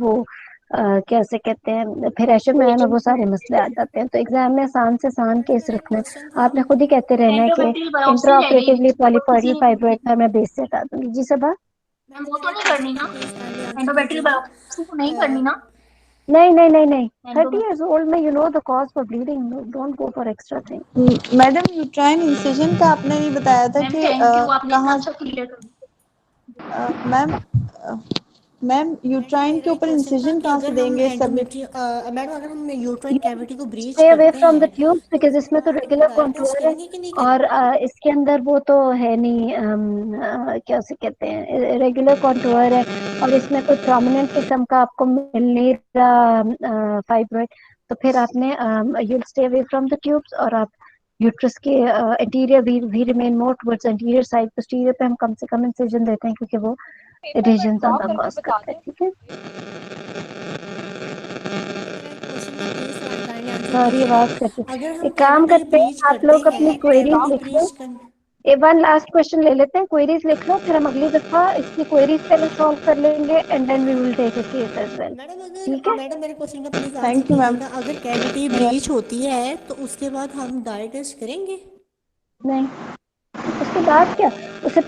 वो क्या से कहते हैं फिर एशरमैन और वो सारे मसले आ जाते हैं। तो एग्जाम में आसान से आसान केस रखना है। आपने खुद ही कहते रहना है कि एंडोमेट्रियल बायोप्सी इंट्रा रह गई, ऑपरेटिवली वो पॉलीपॉइडल इजी फाइब्रोइड था, मैं बेस से हटा दूंगी। जी सबा, मैम वो तो नहीं करनी ना, एंडोमेट्रियल बायोप्सी तो नहीं करनी ना? नहीं नहीं नहीं नहीं, 30 years old में you know the cause for bleeding, don't go for extra thing. Madam uterine incision का आपने नहीं बताया था मैम कि थैंक यू, आपने इतना कहाँ अच्छा क्लियर कर दिया। मैम मैम यूट्राइन के ऊपर इंसिजन कहाँ से देंगे सबमिट? मैडम अगर हम यूट्राइन कैविटी को ब्रीच स्टे अवे करते फ्रॉम द हैं ट्यूब्स बिकॉज इसमें तो रेगुलर डायरेक्ट कॉन्टूर है करेंगे कि नहीं और करेंगे? इसके अंदर वो तो है नहीं क्या से कहते हैं रेगुलर कॉन्टूर है और इसमें कोई प्रोमिनेंट किस्म का आपको मिल नहीं रहा फाइब्रॉइड, तो फिर आपने you'll stay away from the tubes और आप यूट्रस के interior we remain more towards anterior side, posterior पे हम कम से कम इंसिजन देते हैं क्योंकि वो एडिशन ज्यादा कॉज करता है। ठीक है, सॉरी आवाज करती अगर हम एक काम कैविटी करते हैं ब्रीच आप करते लोग अपनी हैं क्वेरीज कैविटी लिख लो, ब्रीच कर ये वन लास्ट क्वेश्चन ले लेते हैं, क्वेरीज लिख लो फिर हम अगली दफा इसकी क्वेरीज पहले सॉल्व कर लेंगे and then we will take a case as well. ठीक है, मैडम मेरे क्वेश्चन का please answer thank you ma'am. कीजिएगा। अगर कैविटी ब्रीच होती है तो उसके बाद हम डाई टेस्ट करेंगे? नहीं उसके बाद क्या, उससे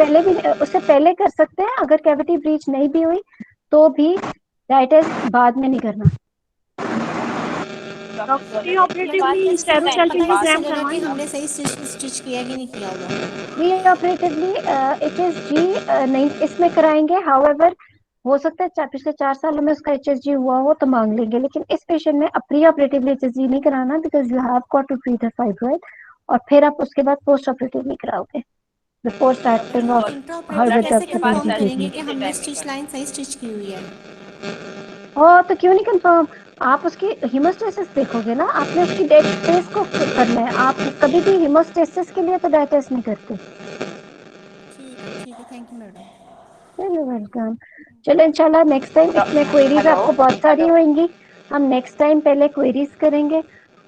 पहले कर सकते हैं, अगर कैविटी ब्रीच नहीं भी हुई तो भी डाइटेस्ट बाद में नहीं करना। प्री ऑपरेटिवली स्टेरोसेल्फिंगोग्राम करवाएं ना? हमने सही स्टिच किया कि नहीं किया होगा? प्री ऑपरेटिवली HSG नहीं इसमें कराएंगे, हाउएवर हो सकता है पिछले 4 सालों में उसका HSG हुआ हो तो मांग लेंगे, लेकिन इस पेशेंट में प्री ऑपरेटिवली HSG नहीं कराना because you have got to treat the fibroid और फिर आप उसके बाद पोस्ट ऑपरेटिवली कराओगे before starting of intra her operative कैसे रिडक्शन कंफर्म एंटी करेंगे ट्रीटमेंट। कि हमने स्टिच लाइन सही स्टिच की हुई है? तो क्यों नहीं कंफर्म, आप उसकी हीमोस्टेसिस देखोगे ना, आपने उसकी डेड स्पेस को करना है, आप कभी भी हीमोस्टेसिस के लिए तो डायटेस्ट नहीं करते। ठीक है थैंक यू मैडम। चलो वेलकम, चलो इंशाल्लाह नेक्स्ट टाइम इसमें क्वेरीज आपको बहुत सारी होंगी, हम नेक्स्ट टाइम पहले क्वेरीज करेंगे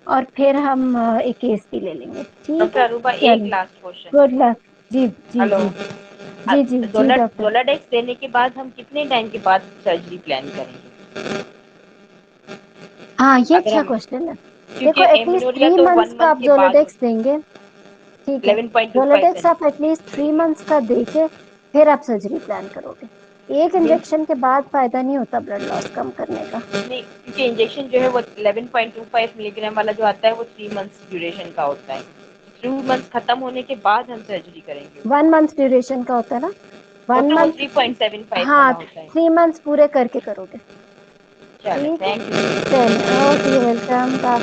और फिर हम एक केस भी ले लेंगे। ठीक डॉक्टर है, अरूबा एक चलो लास्ट क्वेश्चन। Good luck. जी जी हेलो, जी जी जी जी डॉक्टर। जोलाडेक्स देने के बाद हम कितने टाइम के बाद सर्जरी प्लान करेंगे? हाँ ये अगर अच्छा हम क्वेश्चन है, क्योंकि देखो एटलीस्ट एमिनोरिया 3 तो मंथ्स 1 का मंथ आप के बाद जोलोडेक्स होता देंगे। ठीक है, है। 11.25 जोलोडेक्स आप सेंटीमीटर। एटलीस्ट 3 मंथ्स का देके फिर आप सर्जरी प्लान करोगे, एक इंजेक्शन के बाद फायदा नहीं होता ब्लड लॉस कम करने का। नहीं, क्योंकि इंजेक्शन जो है वो 11.25 मिलीग्राम वाला जो आता है वो 3 मंथ्स ड्यूरेशन का होता है। 3 मंथ्स खत्म होने के बाद हम सर्जरी करेंगे। 1 मंथ ड्यूरेशन का होता है ना, 1 होता वो मंथ। 3.75 हाँ वाला होता है। 3 मंथ्स पूरे करके करोगे। चलो ठीक है, थैंक यू। चलो ओके वेलकम, बाय।